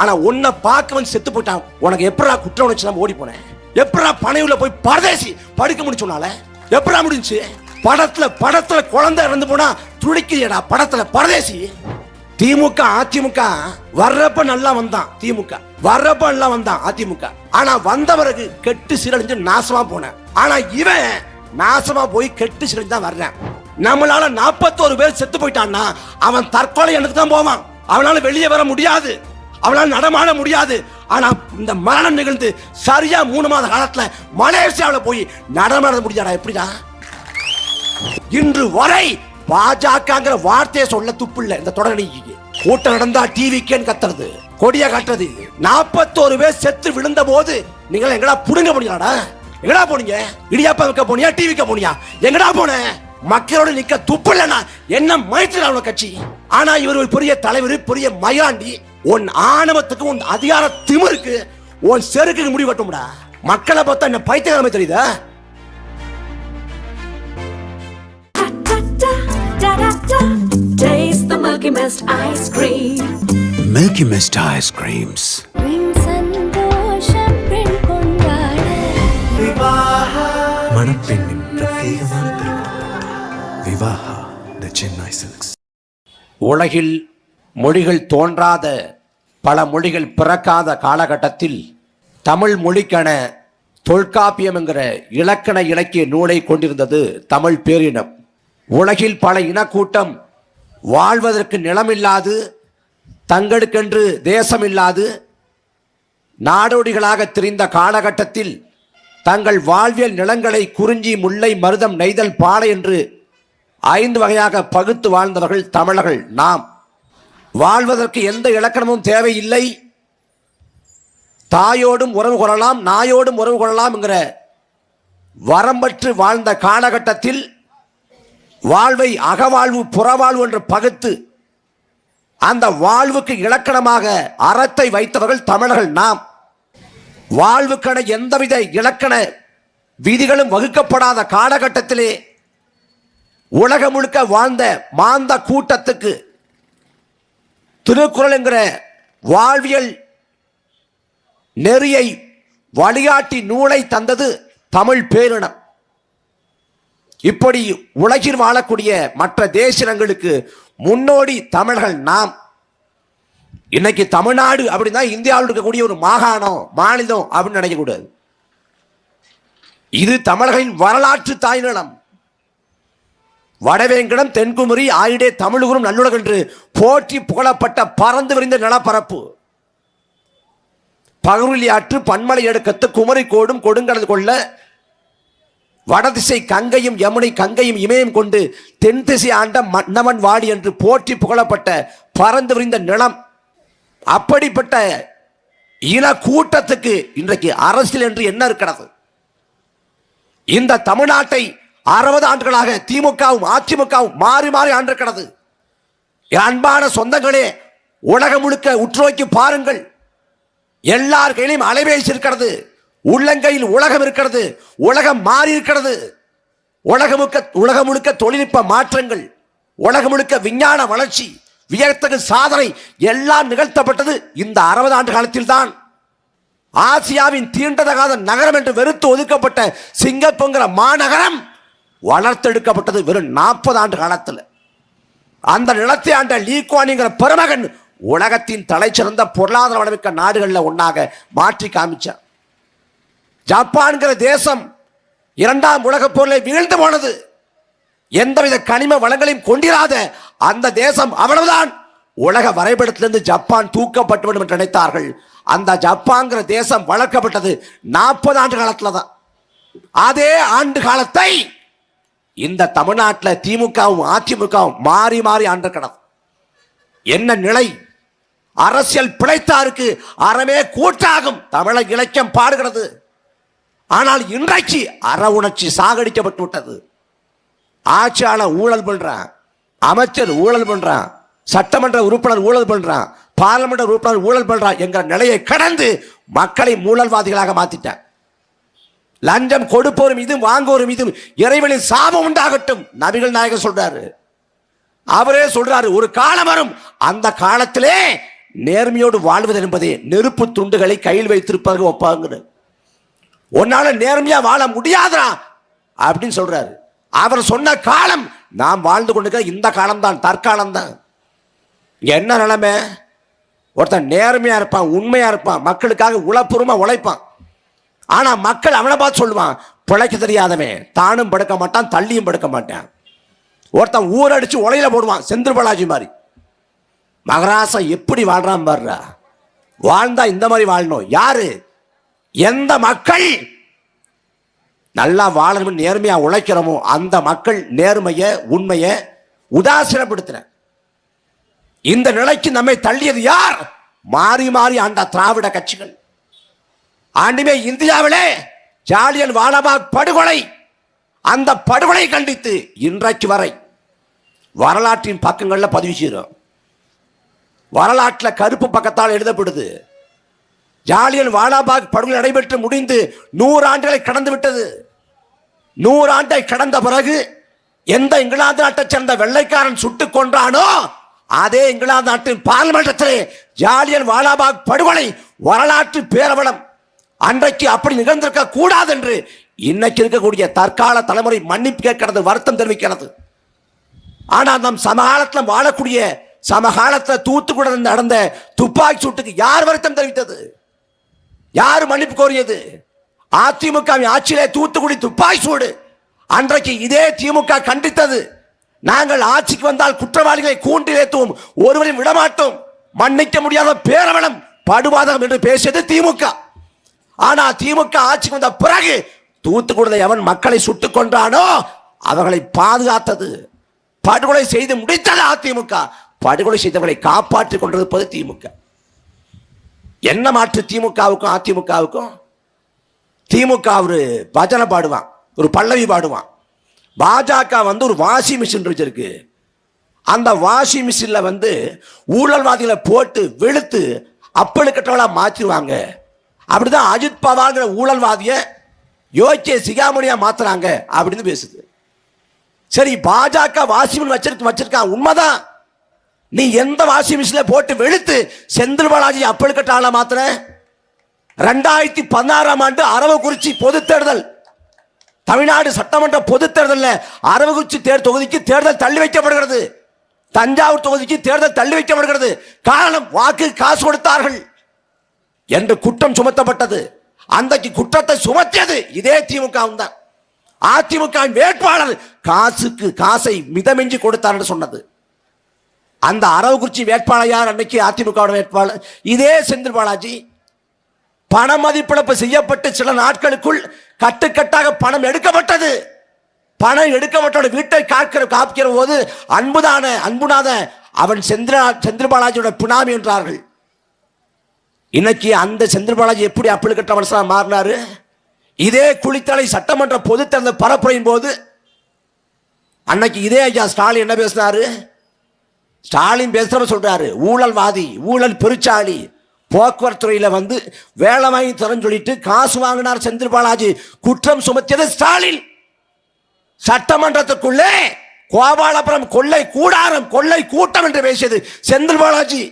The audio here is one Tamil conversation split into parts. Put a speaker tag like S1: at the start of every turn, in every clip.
S1: ஆனா உன்னை பார்க்க வந்து செத்து போயிட்டான். உனக்கு எப்படா குற்ற உணர்ச்சி நம்ம ஓடி போனேன்? எப்படா பனையுள்ள போய் பரதேசி படுக்க முடிச்சோனால எப்படா முடிஞ்சு? படத்துல குழந்தை இறந்து போனா துடிக்கிறியடா படத்துல பரதேசி. திமுக அதிமுக வர்றப்ப நல்லா வந்தான், திமுக வர்றப்ப நல்லா வந்தான் அதிமுக. ஆனா வந்த பிறகு கெட்டு சீரழிஞ்சு நாசமா போன. ஆனா இவன் நாசமா போய் கெட்டு சீரழிஞ்சு தான் வர்றேன். நம்மளால 41 பேர் செத்து போயிட்டான்னா அவன் தற்கொலை எண்ணத்துக்கு தான் போவான். அவனால வெளியே வர முடியாது, அவனால நடமாட முடியாது. ஆனா இந்த மரணம் நிகழ்ந்து சரியா 3 மாத காலத்துல மலேசியாவில் போய் நடமாட முடியாதா? எப்படிடா? இன்று வரை பாஜகங்கிற வார்த்தையை சொல்ல துப்பில்லை இந்த தொடர். கூட்டம் நடந்தா டிவிக்கேன்னு கத்துறது, கொடிய காட்டுறது. 41 பேர் செத்து விழுந்த போது நீங்க எங்கடா புடுங்க முடியாடா? எங்கடா போனீங்க? இடியாப்பா வைக்க போனியா? டிவிக்க போனியா? எங்கடா போன? மக்களோட நிக்க துப்பு இல்லைன்னா என்ன மயத்துல கட்சி? ஆனா இவர் ஒரு பெரிய தலைவர், பெரிய மயாண்டி. உன் ஆணவத்துக்கு, உன் அதிகார திமிருக்கு, உன் செருக்கு முடிவு கட்டும்டா. மக்களை பார்த்தா என்ன பைத்தியமே தெரியுதா?
S2: Taste the Milky Mist ice cream.
S3: Milky Mist ice creams. மணப்பெண்ணின் பிரத்யேகமான திருமணம் விவாஹா தி சென்னை சில்க்ஸ்.
S1: உலகில் மொழிகள் தோன்றாத, பல மொழிகள் பிறக்காத காலகட்டத்தில் தமிழ் மொழிக்கான தொல்காப்பியம் என்கிற இலக்கண இலக்கிய நூலை கொண்டிருந்தது தமிழ் பேரினம். உலகில் பல இனக்கூட்டம் வாழ்வதற்கு நிலமில்லாது, தங்களுக்கென்று தேசமில்லாது நாடோடிகளாக திரிந்த காலகட்டத்தில் தங்கள் வாழ்வியல் நிலங்களை குறிஞ்சி, முல்லை, மருதம், நெய்தல், பாலை என்று 5 வகையாக பகுத்து வாழ்ந்தவர்கள் தமிழர்கள் நாம். வாழ்வதற்கு எந்த இலக்கணமும் தேவையில்லை. தாயோடும் உறவு கொள்ளலாம், நாயோடும் உறவு கொள்ளலாம் என்கிற வரம்பற்று வாழ்ந்த காலகட்டத்தில் வாழ்வை அகவாழ்வு, புறவாழ்வு என்று பகுத்து அந்த வாழ்வுக்கு இலக்கணமாக அறத்தை வைத்தவர்கள் தமிழர்கள் நாம். வாழ்வுக்கான எந்தவித இலக்கண விதிகளும் வகுக்கப்படாத காலகட்டத்திலே உலகம் முழுக்க வாழ்ந்த மாந்த கூட்டத்துக்கு திருக்குறள் என்கிற வாழ்வியல் நெறியை வழிகாட்டி நூலை தந்தது தமிழ் பேரினம். இப்படி உலகில் வாழக்கூடிய மற்ற தேசினங்களுக்கு முன்னோடி தமிழர்கள் நாம். இன்னைக்கு தமிழ்நாடு அப்படின்னா இந்தியாவில் இருக்கக்கூடிய ஒரு மாகாணம், மாநிலம் அப்படின்னு நினைக்கக்கூடாது. இது தமிழர்களின் வரலாற்று தாய்நிலம். வடவேங்கடம், தென்குமரி, ஆயிடே, தமிழுகுரும் நல்லுலகம் என்று போற்றி புகழப்பட்ட பறந்து விரிந்த நிலப்பரப்பு. பகுருளி ஆற்று, பன்மலை எடுக்கத்து, குமரி கோடும் கொடுங்கடல் கொள்ள, வடதிசை கங்கையும் யமுனை, கங்கையும் இமயம் கொண்டு தென் திசை ஆண்ட மன்னவன் வாடி என்று போற்றி புகழப்பட்ட பறந்து விரிந்த நிலம். அப்படிப்பட்ட இன கூட்டத்துக்கு இன்றைக்கு அரசியல் என்று என்ன இருக்கிறது? இந்த தமிழ்நாட்டை 60 ஆண்டுகளாக திமுகவும் அதிமுகவும் மாறி மாறி ஆண்டிருக்கிறது. அன்பான சொந்தங்களே, உலகம் முழுக்க உற்றுநோக்கி பாருங்கள். எல்லார் கையிலும் அலைபேசி இருக்கிறது, உள்ளங்கையில் உலகம் இருக்கிறது. உலகம் மாறி இருக்கிறது. உலகம் முழுக்க தொழில்நுட்ப மாற்றங்கள், உலகம் முழுக்க விஞ்ஞான வளர்ச்சி, வியத்தகு சாதனை எல்லாம் நிகழ்த்தப்பட்டது இந்த 60 ஆண்டு காலத்தில் தான். ஆசியாவின் தீண்டதகாத நகரம் என்று வெறுத்து ஒதுக்கப்பட்ட சிங்கப்பூங்கிற மாநகரம் வளர்த்தெடுக்கப்பட்டது வெறும் 40 ஆண்டு காலத்தில். அந்த நிலத்தை ஆண்ட லீ குவான் என்கிற பெருமகன் உலகத்தின் தலைச்சிறந்த பொருளாதார வளமிக்க நாடுகளில் ஒன்றாக மாற்றி காமிச்சார். ஜப்பான்கிற தேசம் 2ஆம் உலகப் போரில் வீழ்ந்து போனது. எந்தவித கனிம வளங்களையும் கொண்டிராத அந்த தேசம் அவ்வளவுதான். உலக வரைபடத்திலிருந்து ஜப்பான் தூக்கப்பட்டு வேண்டும் என்று நினைத்தார்கள். அந்த ஜப்பான்கிற தேசம் வளர்க்கப்பட்டது 40 ஆண்டு காலத்தில் தான். அதே ஆண்டு காலத்தை இந்த தமிழ்நாட்டில் திமுகவும் அதிமுகவும் மாறி மாறி ஆண்டிருக்கிறது. என்ன நிலை? அரசியல் பிழைத்தாருக்கு அறமே கூட்டாகும் தமிழக இலக்கியம் பாடுகிறது. ஆனால் இன்றைக்கு அற உணர்ச்சி சாகடிக்கப்பட்டு விட்டது. ஆட்சியாளர் ஊழல் பண்றான், அமைச்சர் ஊழல் பண்றான், சட்டமன்ற உறுப்பினர் ஊழல் பண்றான், பார்லிமெண்ட் உறுப்பினர் ஊழல் பண்றான் என்கிற நிலையை கடந்து மக்களை ஊழல்வாதிகளாக மாத்திட்டான். லஞ்சம் கொடுப்போரும் இதுவும் வாங்குவோரும் இதுவும் இறைவனின் சாபம் உண்டாகட்டும் நபிகள் நாயகர் சொல்றாரு. அவரே சொல்றாரு, ஒரு காலம் வரும், அந்த காலத்திலே நேர்மையோடு வாழ்வது என்பதே நெருப்பு துண்டுகளை கையில் வைத்திருப்பாங்க ஒப்பாங்க. உன்னால நேர்மையா வாழ முடியாதா அப்படின்னு சொல்றாரு. அவர் சொன்ன காலம் நாம் வாழ்ந்து கொண்டிருக்கிற இந்த காலம்தான், தற்காலம் தான். என்ன நிலைமை? ஒருத்தன் நேர்மையா இருப்பான், உண்மையா இருப்பான், மக்களுக்காக உழைப்புறமா உழைப்பான். ஆனா மக்கள் அவனை பார்த்து சொல்லுவான், பிழைக்க தெரியாதவன், தானும் படுக்க மாட்டான், தள்ளியும் படுக்க மாட்டான். ஒருத்தன் ஊரடிச்சு உலையில போடுவான், செந்தில் பாலாஜி மாதிரி. மகராசன் எப்படி வாழ்றான் பாருடா. வாழ்ந்தா இந்த மாதிரி வாழணும். யாரு? எந்த மக்கள் நல்லா வாழணும் நேர்மையா உழைக்கிறோமோ அந்த மக்கள் நேர்மைய உண்மைய உதாசீனப்படுத்துற இந்த நிலைக்கு நம்மை தள்ளியது யார்? மாறி மாறி ஆண்ட திராவிட கட்சிகள். ஆண்டுமே இந்தியாவிலே ஜாலியன் வாலாபாக் படுகொலை, அந்த படுகொலை கண்டித்து இன்றைக்கு வரை வரலாற்றின் பக்கங்கள்ல பதிவு செய்கிறோம். வரலாற்றில் கருப்பு பக்கத்தால் எழுதப்படுது. ஜாலியன் வாலாபாக் படுகொலை நடைபெற்று முடிந்து 100 ஆண்டுகளை கடந்து விட்டது. 100 ஆண்டை கடந்த பிறகு எந்த இங்கிலாந்து நாட்டை சேர்ந்த வெள்ளைக்காரன் சுட்டுக் கொன்றானோ அதே இங்கிலாந்து நாட்டின் பார்லிமெண்டத்திலே ஜாலியன் வாலாபாக் படுகொலை வரலாற்று பேரவலம். அன்றைக்கு அப்படி நிகழ்ந்திருக்க கூடாது என்று இன்னைக்கு இருக்கக்கூடிய தற்கால தலைமுறை மன்னிப்பு கேட்கிறது, வருத்தம் தெரிவிக்கிறது. ஆனால் நம் சமகாலத்தில் வாழக்கூடிய சமகாலத்தில் தூத்துக்குடி நடந்த துப்பாக்கி சூட்டுக்கு யார் வருத்தம் தெரிவித்தது? யார் மன்னிப்பு கோரியது? அதிமுக ஆட்சியிலே தூத்துக்குடி துப்பாக்கி சூடு அன்றைக்கு இதே திமுக கண்டித்தது. நாங்கள் ஆட்சிக்கு வந்தால் குற்றவாளிகளை கூண்டில் ஏற்றுவோம், ஒருவரையும் விடமாட்டோம், மன்னிக்க முடியாத பேரவலம் படுவாதகம் என்று பேசியது திமுக. ஆனா திமுக ஆட்சிக்கு வந்த பிறகு தூத்துக்குடியில் எவன் மக்களை சுட்டுக் கொன்றானோ அவர்களை பாதுகாத்தது, படுகொலை செய்து முடித்தது அதிமுக. படுகொலை செய்தவர்களை காப்பாற்றிக் கொண்டிருப்பது திமுக. என்ன மாற்று திமுகவுக்கும் அதிமுகவுக்கும்? திமுக ஒரு பஜனை பாடுவான், ஒரு பல்லவி பாடுவான். பாஜக ஒரு வாஷிங் மிஷின் வச்சிருக்கு. அந்த வாஷிங் மிஷின்ல ஊழல்வாதிகளை போட்டு வெளுத்து அப்பழுக்கட்டவளா மாற்றிடுவாங்க. அப்படிதான் அஜித் பவார்ங்கிற ஊழல்வாதிய யோகே சிகாமணியா மாத்துறாங்க அப்படின்னு பேசுது. சரி, பாஜக வாஷிங் மிஷின் வச்சிருக்கான், உண்மைதான். நீ எந்த வாஷிங் மிஷின்ல போட்டு வெளுத்து செந்தில் பாலாஜி அப்பழுக்கட்டாளா மாத்துற? 2016 ஆண்டு அரவக்குறிச்சி பொது தேர்தல், தமிழ்நாடு சட்டமன்ற பொது தேர்தலில் அரவக்குறிச்சி தொகுதிக்கு தேர்தல் தள்ளி வைக்கப்படுகிறது, தஞ்சாவூர் தொகுதிக்கு தேர்தல் தள்ளி வைக்கப்படுகிறது. காரணம், வாக்கு காசு கொடுத்தார்கள் என்று குற்றம் சுமத்தப்பட்டது. அன்றைக்கு குற்றத்தை சுமத்தியது இதே திமுக தான். அதிமுக வேட்பாளர் காசை மிதமின்றி கொடுத்தார் என்று சொன்னது. அந்த அரவக்குறிச்சி வேட்பாளர் யார்? அன்னைக்கு அதிமுக வேட்பாளர் இதே செந்தில் பாலாஜி. பண மதிப்பிழப்பு செய்யப்பட்டு சில நாட்களுக்குள் கட்டுக்கட்டாக பணம் எடுக்கப்பட்டது. பணம் எடுக்கப்பட்ட வீட்டை காக்கிற போது அன்புநாத அவன் செந்தில் பாலாஜியோட பினாமி என்றார்கள். இன்னைக்கு அந்த செந்தில் பாலாஜி எப்படி அப்படி கட்ட மனசா மாறினாரு? இதே குளித்தலை சட்டமன்ற பொது தேர்தல் பரப்புரையின் போது அன்னைக்கு இதே ஐயா ஸ்டாலின் என்ன பேசினாரு? ஸ்டாலின் பேசுறவ சொல்றாரு, ஊழல்வாதி, ஊழல் பெருச்சாளி, போக்குவரத்து துறையில வேலை வாங்கி தரன்னு சொல்லிட்டு காசு வாங்கினார் செந்தில் பாலாஜி. குற்றம் சுமத்தியது ஸ்டாலின். சட்டமன்றத்துக்குள்ளே கோபாலபுரம் கொள்ளை கூடாரம், கொள்ளை கூட்டம் என்று பேசியது செந்தில் பாலாஜி.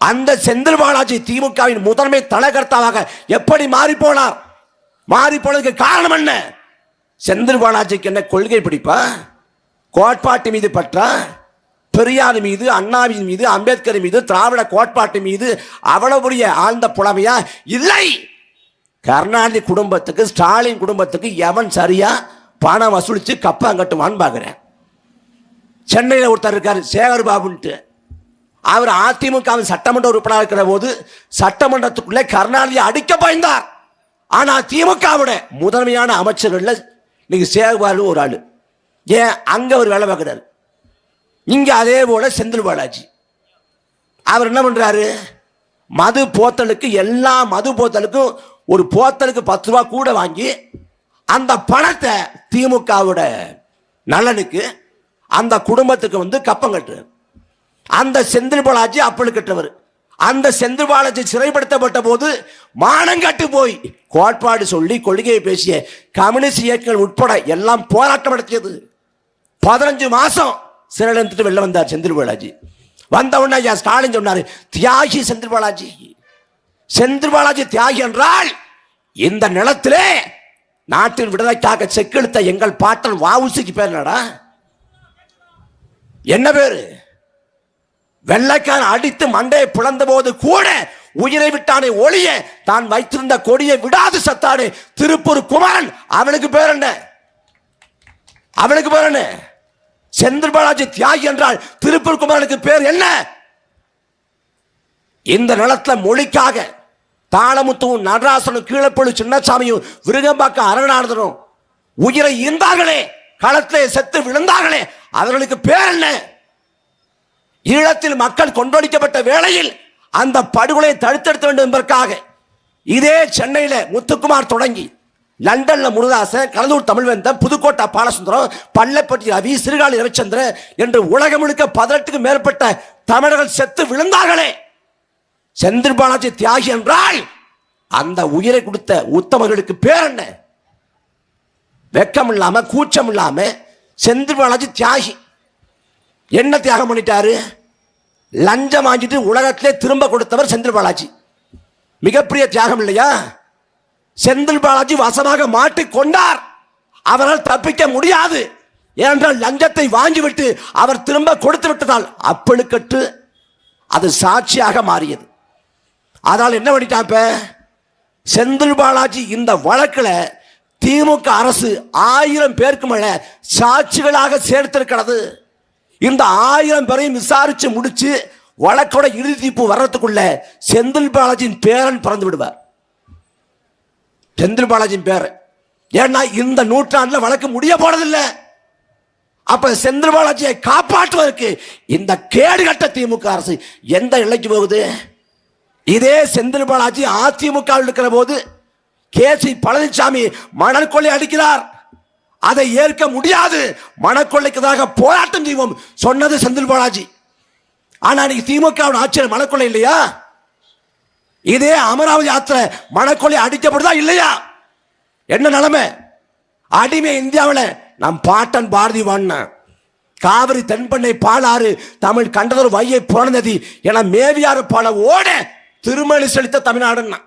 S1: அந்த செந்தில் பாலாஜி திமுகவின் முதன்மை தலைகர்த்தாவாக எப்படி மாறி போனார்? மாறி போனதுக்கு காரணம் என்ன? செந்தில் பாலாஜிக்கு என்ன கொள்கை பிடிப்பா? கோட்பாட்டு மீது பற்றா? பெரியார் மீது, அண்ணாவின் மீது, அம்பேத்கர் மீது, திராவிட கோட்பாட்டு மீது அவ்வளவு ஆழ்ந்த புலமையா? இல்லை. கருணாநிதி குடும்பத்துக்கு, ஸ்டாலின் குடும்பத்துக்கு எவன் சரியா பணம் வசூலிச்சு கப்பம் கட்டுவான்னு பாக்குறேன். சென்னையில் ஒருத்தர் இருக்காரு சேகர் பாபுன்ட்டு. அவர் அதிமுக சட்டமன்ற உறுப்பினர் இருக்கிற போது சட்டமன்றத்துக்குள்ளே கருணாநிதி அடிக்க பயந்தார். ஆனா திமுகவோட முதன்மையான அமைச்சர்கள் நீங்க சேகர் பாபு ஒரு ஆளு. ஏன் அங்க ஒரு வேலை பார்க்கிறார். இங்க அதே போல செந்தில் பாலாஜி அவர் என்ன பண்றாரு? மது போத்தலுக்கு, எல்லா மது போத்தலுக்கும் ஒரு போத்தலுக்கு 10 ரூபாய் கூட வாங்கி அந்த பணத்தை திமுகவோட நலனுக்கு அந்த குடும்பத்துக்கு கப்பம் கட்டுறார். அந்த செந்தில் பாலாஜி அப்பல் கட்டவர். அந்த செந்தில் பாலாஜி சிறைப்படுத்தப்பட்ட போது மானங்கட்டு போய் கோட்பாடு சொல்லி கொள்கையை பேசிய கம்யூனிஸ்ட் இயக்கங்கள் உட்பட எல்லாம் போராட்டம் நடத்தியது. 15 மாசம் சிறையில் வெளில வந்தார் செந்தில் பாலாஜி. வந்த உடனே ஐயா ஸ்டாலின் சொன்னாரு, தியாகி செந்தில் பாலாஜி. செந்தில் பாலாஜி தியாகி என்றால் இந்த நிலத்திலே நாட்டின் விடுதலைக்காக செக்கெடுத்த எங்கள் பாட்டன் வஉசிக்கு பேர் என்னடா? என்ன பேரு? வெள்ளைக்காரன் அடித்து மண்டையை பிளந்த போது கூட உயிரை விட்டானே ஒளிய தான் வைத்திருந்த கொடியை விடாது சத்தானே திருப்பூர் குமரன். அவனுக்கு பேர் என்ன? அவனுக்கு பேர் என்ன? செந்தில் பாலாஜி தியாகி என்றால் திருப்பூர் குமரனுக்கு பேர் என்ன? இந்த நிலத்துல மொழிக்காக தாளமுத்துவும் நடராசனும் கீழப்பொழு சின்னசாமியும் விருகம்பாக்கம் அரணானந்தனும் உயிரை ஈந்தார்களே, களத்திலே செத்து விழுந்தார்களே, அவர்களுக்கு பேர் என்ன? ஈழத்தில் மக்கள் கொண்டொழிக்கப்பட்ட வேளையில் அந்த படுகொலையை தடுத்தெடுத்த வேண்டும் என்பதற்காக இதே சென்னையில முத்துக்குமார் தொடங்கி லண்டன்ல முருதாசன், கடலூர் தமிழ்வேந்தன், புதுக்கோட்டை பாலசுந்தரம், பள்ளப்பட்டி ரவி, சிறுகாழி ரவிச்சந்திரன் என்று உலகம் முழுக்க 18க்கும் மேற்பட்ட தமிழர்கள் செத்து விழுந்தார்களே. செந்தில் பாலாஜி தியாகி என்றால் அந்த உயிரை கொடுத்த உத்தமர்களுக்கு பேர் என்ன? வெக்கம் இல்லாம கூச்சம் இல்லாம செந்தில் பாலாஜி தியாகி. என்ன தியாகம் பண்ணிட்டாரு? லஞ்சம் வாங்கிட்டு உலகத்திலே திரும்ப கொடுத்தவர் செந்தில் பாலாஜி. மிகப்பெரிய தியாகம் இல்லையா? செந்தில் பாலாஜி வசமாக மாட்டிக்கொண்டார். அவரால் தப்பிக்க முடியாது. ஏனென்றால் லஞ்சத்தை வாங்கிவிட்டு அவர் திரும்ப கொடுத்து விட்டதால் அப்பழுக்கற்று அது சாட்சியாக மாறியது. அதனால் என்ன பண்ணிட்டான்? செந்தில் பாலாஜி இந்த வழக்கில் திமுக அரசு 1000 பேருக்கு மேல சாட்சிகளாக சேர்த்திருக்கிறது. இந்த 1000 பேரையும் விசாரிச்சு முடிச்சு வழக்கோட இறுதி தீர்ப்பு வர்றதுக்குள்ள செந்தில் பாலாஜியின் பேரன் பிறந்து விடுவார். செந்தில் பாலாஜியின் பேர். ஏன்னா இந்த நூற்றாண்டுல வழக்கு முடிய போறதில்லை. அப்ப செந்தில் பாலாஜியை காப்பாற்றுவதற்கு இந்த கேடுகட்ட திமுக அரசு எந்த நிலைக்கு போகுது? இதே செந்தில் பாலாஜி அதிமுக இருக்கிற போது கேசி பழனிசாமி மணல் கொள்ளை அடிக்கிறார். அதை ஏற்க முடியாது, மணக்கொள்ளைக்காக போராட்டம் செய்வோம் சொன்னது செந்தில் பாலாஜி. ஆனா இன்னைக்கு திமுக ஆட்சியர் மணக்கொள்ளை இல்லையா? இதே அமராவதி ஆத்திர மணக்கொள்ளை அடிக்கப்படுதா இல்லையா? என்ன நிலைமை? அடிமை இந்தியாவில் நம் பாட்டன் பாரதி வாண்ண காவிரி தென்பண்ணை பாலாறு தமிழ் கண்டதொரு வையை புறநதி என மேவியாறு பல ஓட திருமணி செலுத்த தமிழ்நாடுன்னா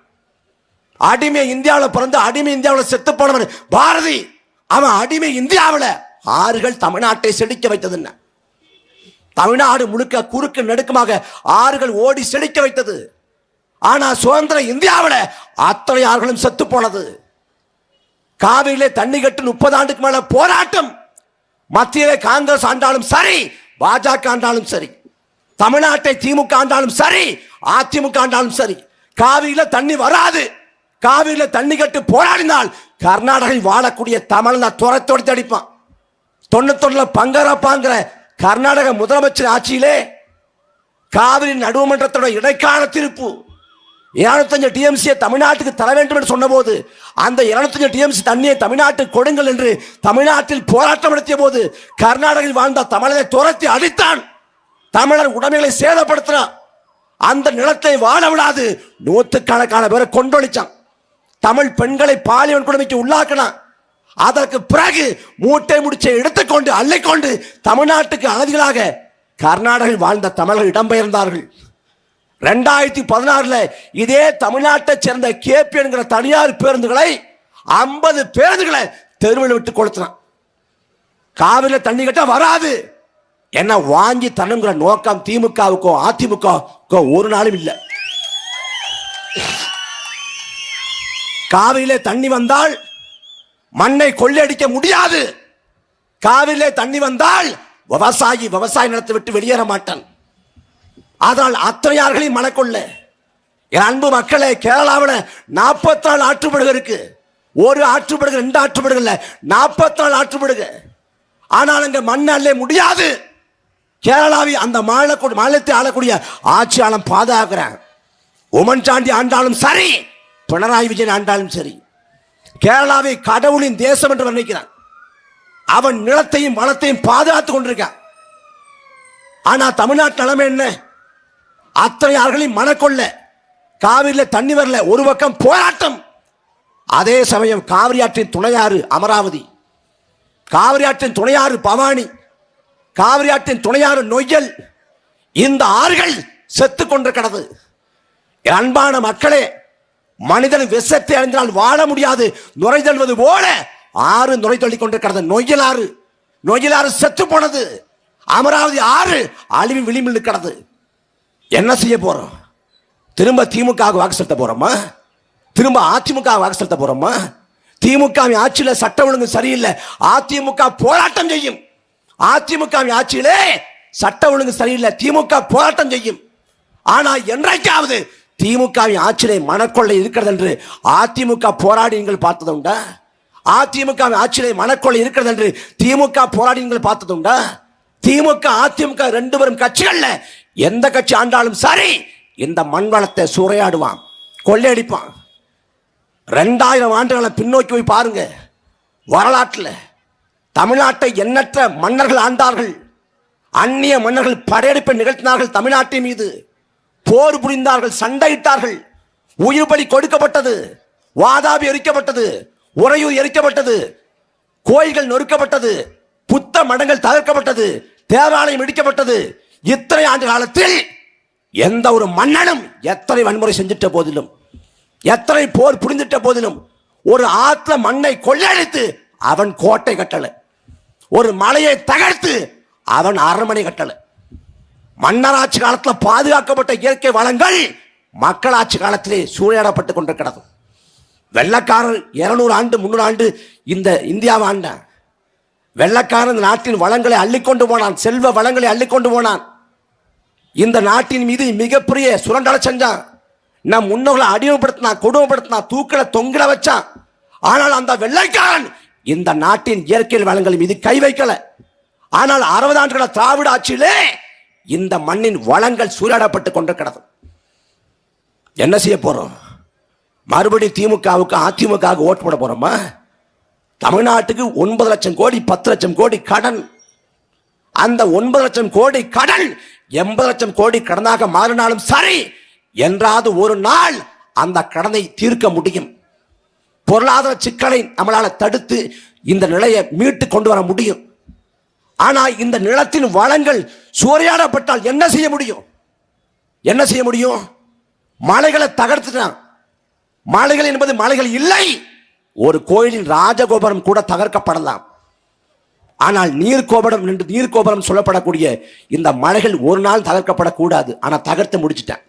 S1: அடிமை இந்தியாவில் பிறந்து அடிமை இந்தியாவில் செத்து போனவன் பாரதி. அவன் அடிமை இந்தியாவில் ஆறுகள் தமிழ்நாட்டை செழிக்க வைத்தது. தமிழ்நாடு முழுக்க குறுக்கு நெடுக்குமாக ஆறுகள் ஓடி செழிக்க வைத்தது. ஆனா சுதந்திர இந்தியாவில் அத்தனை ஆறுகளும் செத்து போனது. காவிரியிலே தண்ணி கட்டு 30 ஆண்டுக்கு மேல போராட்டம். மத்தியிலே காங்கிரஸ் ஆண்டாலும் சரி, பாஜக ஆண்டாலும் சரி, தமிழ்நாட்டை திமுக ஆண்டாலும் சரி, அதிமுக ஆண்டாலும் சரி, காவிரியில தண்ணி வராது. காவிரியில தண்ணி கட்டு போராடினால் கர்நாடகாவில் வாழக்கூடிய தமிழ் துரத்தோடு தடிப்பான். 91 பங்கரப்பாங்கிற கர்நாடக முதலமைச்சர் ஆட்சியிலே காவிரி நடுவமன்றத்தோட இடைக்கால தீர்ப்பு 205 டிஎம்சியை தமிழ்நாட்டுக்கு தர வேண்டும் என்று சொன்ன போது அந்த 205 டிஎம்சி தண்ணியை தமிழ்நாட்டுக்கு கொடுங்கள் என்று தமிழ்நாட்டில் போராட்டம் நடத்திய போது கர்நாடகாவில் வாழ்ந்த தமிழரை துரத்தி அடித்தான். தமிழர் உடைமைகளை சேதப்படுத்தினான். அந்த நிலத்தை வாழ விடாது 100கணக்கான பேரை கொண்டொழிச்சான். தமிழ் பெண்களை பாலியல் கொடுமைக்கு உள்ளாக்கினான். அதற்கு பிறகு மூட்டை முடிச்சை எடுத்துக்கொண்டு அள்ளிக்கொண்டு தமிழ்நாட்டுக்கு அகதிகளாக கர்நாடகாவில் வாழ்ந்த தமிழர்கள் இடம்பெயர்ந்தார்கள். 2016 இதே தமிழ்நாட்டை சேர்ந்த கேபி என்கிற தனியார் பேருந்துகளை 50 பேருந்துகளை தெருவில் விட்டு கொளுத்தினான். காவிரியில தண்ணி கட்ட வராது என்ன வாங்கி தரணுங்கிற நோக்கம் திமுகவுக்கோ அதிமுகவுக்கோ ஒரு நாளும் இல்லை. காவிரியிலே தண்ணி வந்தால் மண்ணை கொள்ளையடிக்க முடியாது. காவிரியிலே தண்ணி வந்தால் விவசாய நிலத்தை விட்டு வெளியேற மாட்டான். அதனால் அத்தனையார்களையும் மனக்கொள்ள. என் அன்பு மக்களே, கேரளாவில் 44 ஆற்றுப்படுகை இருக்கு. ஒரு ஆற்றுப்படுகை 2 ஆற்றுப்படுகை இல்ல, 44 ஆற்றுப்படுகை. ஆனால் அங்க மண் அள்ளே முடியாது. கேரளாவை அந்த மாநிலத்தை ஆளக்கூடிய ஆட்சியாளம் பாதுகாக்கிறாங்க. உமன் சாண்டி ஆண்டாலும் சரி, பினராயி விஜயன் ஆண்டாலும் சரி, கேரளாவை கடவுளின் தேசம் என்று வர்ணிக்கிறான். அவன் நிலத்தையும் வளத்தையும் பாதுகாத்துக் கொண்டிருக்கான். ஆனா தமிழ்நாட்டு நிலைமை என்ன? அத்தனை ஆறுகளையும் மனக்கொள்ள. காவிரியில தண்ணி வரல, ஒரு பக்கம் போராட்டம். அதே சமயம் காவிரி ஆற்றின் துணையாறு அமராவதி, காவிரி ஆற்றின் துணையாறு பவானி, காவிரி ஆற்றின் துணையாறு நொய்யல், இந்த ஆறுகள் செத்து கொண்டிருக்கிறது. அன்பான மக்களே, மனிதன் விஷத்தை அறிந்தால் வாழ முடியாது. நுரை தள்ளுவது போல ஆறு நுரை தள்ளி கொண்டிருக்கிறது. நொய்யலாறு செத்து போனது. அமராவதி ஆறு அழிவு விளிம்பில் இருக்கிறது. என்ன செய்ய போறோம்? திரும்ப திமுக வாக்கு செலுத்த போறோமா? திரும்ப அதிமுக வாக்கு செலுத்த போறோமா? திமுக ஆட்சியில சட்ட ஒழுங்கு சரியில்லை, அதிமுக போராட்டம் செய்யும். அதிமுக ஆட்சியிலே சட்ட ஒழுங்கு சரியில்லை, திமுக போராட்டம் செய்யும். ஆனா என்றைக்காவது திமுக ஆட்சியிலே மனக்கொள்ளை இருக்கிறது என்று அதிமுக போராடி நீங்கள் பார்த்ததுண்டா? அதிமுக ஆட்சியிலே மனக்கொள்ளை இருக்கிறது என்று திமுக போராடி நீங்கள் பார்த்ததுண்டா? திமுக அதிமுக ரெண்டு பேரும் கட்சிகள்ல எந்த கட்சி ஆண்டாலும் சரி இந்த மண் வளத்தை சூறையாடுவான், கொள்ளையடிப்பான். 2000 ஆண்டுகளை பின்னோக்கி போய் பாருங்க. வரலாற்றில் தமிழ்நாட்டை எண்ணற்ற மன்னர்கள் ஆண்டார்கள். அந்நிய மன்னர்கள் படையெடுப்பை நிகழ்த்தினார்கள். தமிழ்நாட்டின் மீது போர் புரிந்தார்கள், சண்டையிட்டார்கள். உயிர் பலி கொடுக்கப்பட்டது. வாதாபி எரிக்கப்பட்டது, உறையூர் எரிக்கப்பட்டது, கோயில்கள் நொறுக்கப்பட்டது, புத்த மடங்கள் தகர்க்கப்பட்டது, தேவாலயம் இடிக்கப்பட்டது. இத்தனை ஆண்டு காலத்தில் எந்த ஒரு மன்னனும் எத்தனை வன்முறை செஞ்சிட்ட போதிலும், எத்தனை போர் புரிந்திட்ட போதிலும், ஒரு ஆத்துல மண்ணை கொள்ளையடித்து அவன் கோட்டை கட்டல, ஒரு மலையை தகர்த்து அவன் அரண்மனை கட்டல. மன்னராட்சி காலத்தில் பாதுகாக்கப்பட்ட இயற்கை வளங்கள் மக்களாட்சி காலத்திலே சூறையாடப்பட்டு கொண்டிருக்கிறது. வெள்ளக்காரர் 200 ஆண்டு 300 ஆண்டு இந்த இந்தியாவை ஆண்டான். வெள்ளக்காரன் இந்த நாட்டின் வளங்களை அள்ளிக்கொண்டு போனான், செல்வ வளங்களை அள்ளிக்கொண்டு போனான். இந்த நாட்டின் மீது மிகப்பெரிய சுரண்டலை செஞ்சான். நம் முன்னோர்களை அடிமைப்படுத்தினான், கொடுமைப்படுத்தினான், தூக்கில தொங்கில வச்சான். ஆனால் அந்த வெள்ளைக்காரன் இந்த நாட்டின் இயற்கை வளங்கள் மீது கை வைக்கல. ஆனால் 60 ஆண்டுகள திராவிட ஆட்சியிலே இந்த மண்ணின் வளங்கள் சூறையாடப்பட்டு கொண்டிருக்கிறது. என்ன செய்ய போறோம்? மறுபடியும் திமுகவுக்கு அதிமுகவுக்கு ஓட்டு போட போறோமா? தமிழ்நாட்டுக்கு 9 லட்சம் கோடி 10 லட்சம் கோடி கடன். அந்த 9 லட்சம் கோடி கடன் 80 லட்சம் கோடி கடனாக மாறினாலும் சரி, என்றாவது ஒரு நாள் அந்த கடனை தீர்க்க முடியும். பொருளாதார சிக்கலை நம்மளால தடுத்து இந்த நிலையை மீட்டு கொண்டு வர முடியும். ஆனா இந்த நிலத்தின் வளங்கள் சூறையாடப்பட்டால் என்ன செய்ய முடியும்? என்ன செய்ய முடியும்? மலைகளை தகர்த்துட்டான். மலைகள் என்பது மலைகள் இல்லை. ஒரு கோயிலின் ராஜகோபுரம் கூட தகர்க்கப்படலாம். ஆனால் நீர்கோபுரம் சொல்லப்படக்கூடிய இந்த மலைகள் ஒரு நாள் தகர்க்கப்படக்கூடாது. ஆனா தகர்த்து முடிச்சுட்டேன்.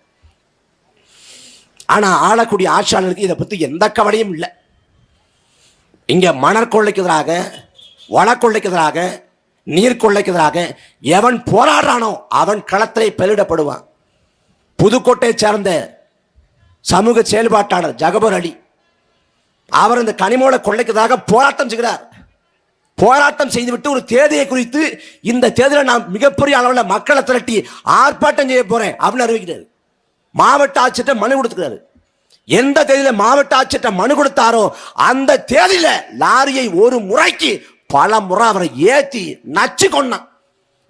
S1: ஆனா ஆளக்கூடிய ஆட்சியாளர்களுக்கு இதை பத்தி எந்த கவலையும் இல்லை. இங்க மணற்கொள்ளைக்கு எதிராக, வளக்கொள்ளைக்கு எதிராக, நீர்கொள்ளைக்கு எதிராக எவன் போராடுறானோ அவன் களத்திலே பலியிடப்படுவான். புதுக்கோட்டையை சேர்ந்த சமூக செயல்பாட்டாளர் ஜகபர் அலி, அவர் இந்த கனிமூல கொள்ளைக்கு எதிராக போராட்டம் செய்கிறார். போராட்டம் செய்துவிட்டு ஒரு தேதியை குறித்து, இந்த தேதியில் நான் மிகப்பெரிய அளவில் மக்களை திரட்டி ஆர்ப்பாட்டம் செய்ய போறேன் அப்படின்னு அறிவிக்கிறார். மாவட்ட ஆட்சியர்கிட்ட மனு கொடுத்துக்கிறாரு. எந்த தேதியில மாவட்ட ஆட்சியர்கிட்ட மனு கொடுத்தாரோ அந்த தேதியில லாரியை ஒரு முறைக்கு பல முறை அவரை ஏத்தி நச்சு கொண்டான்.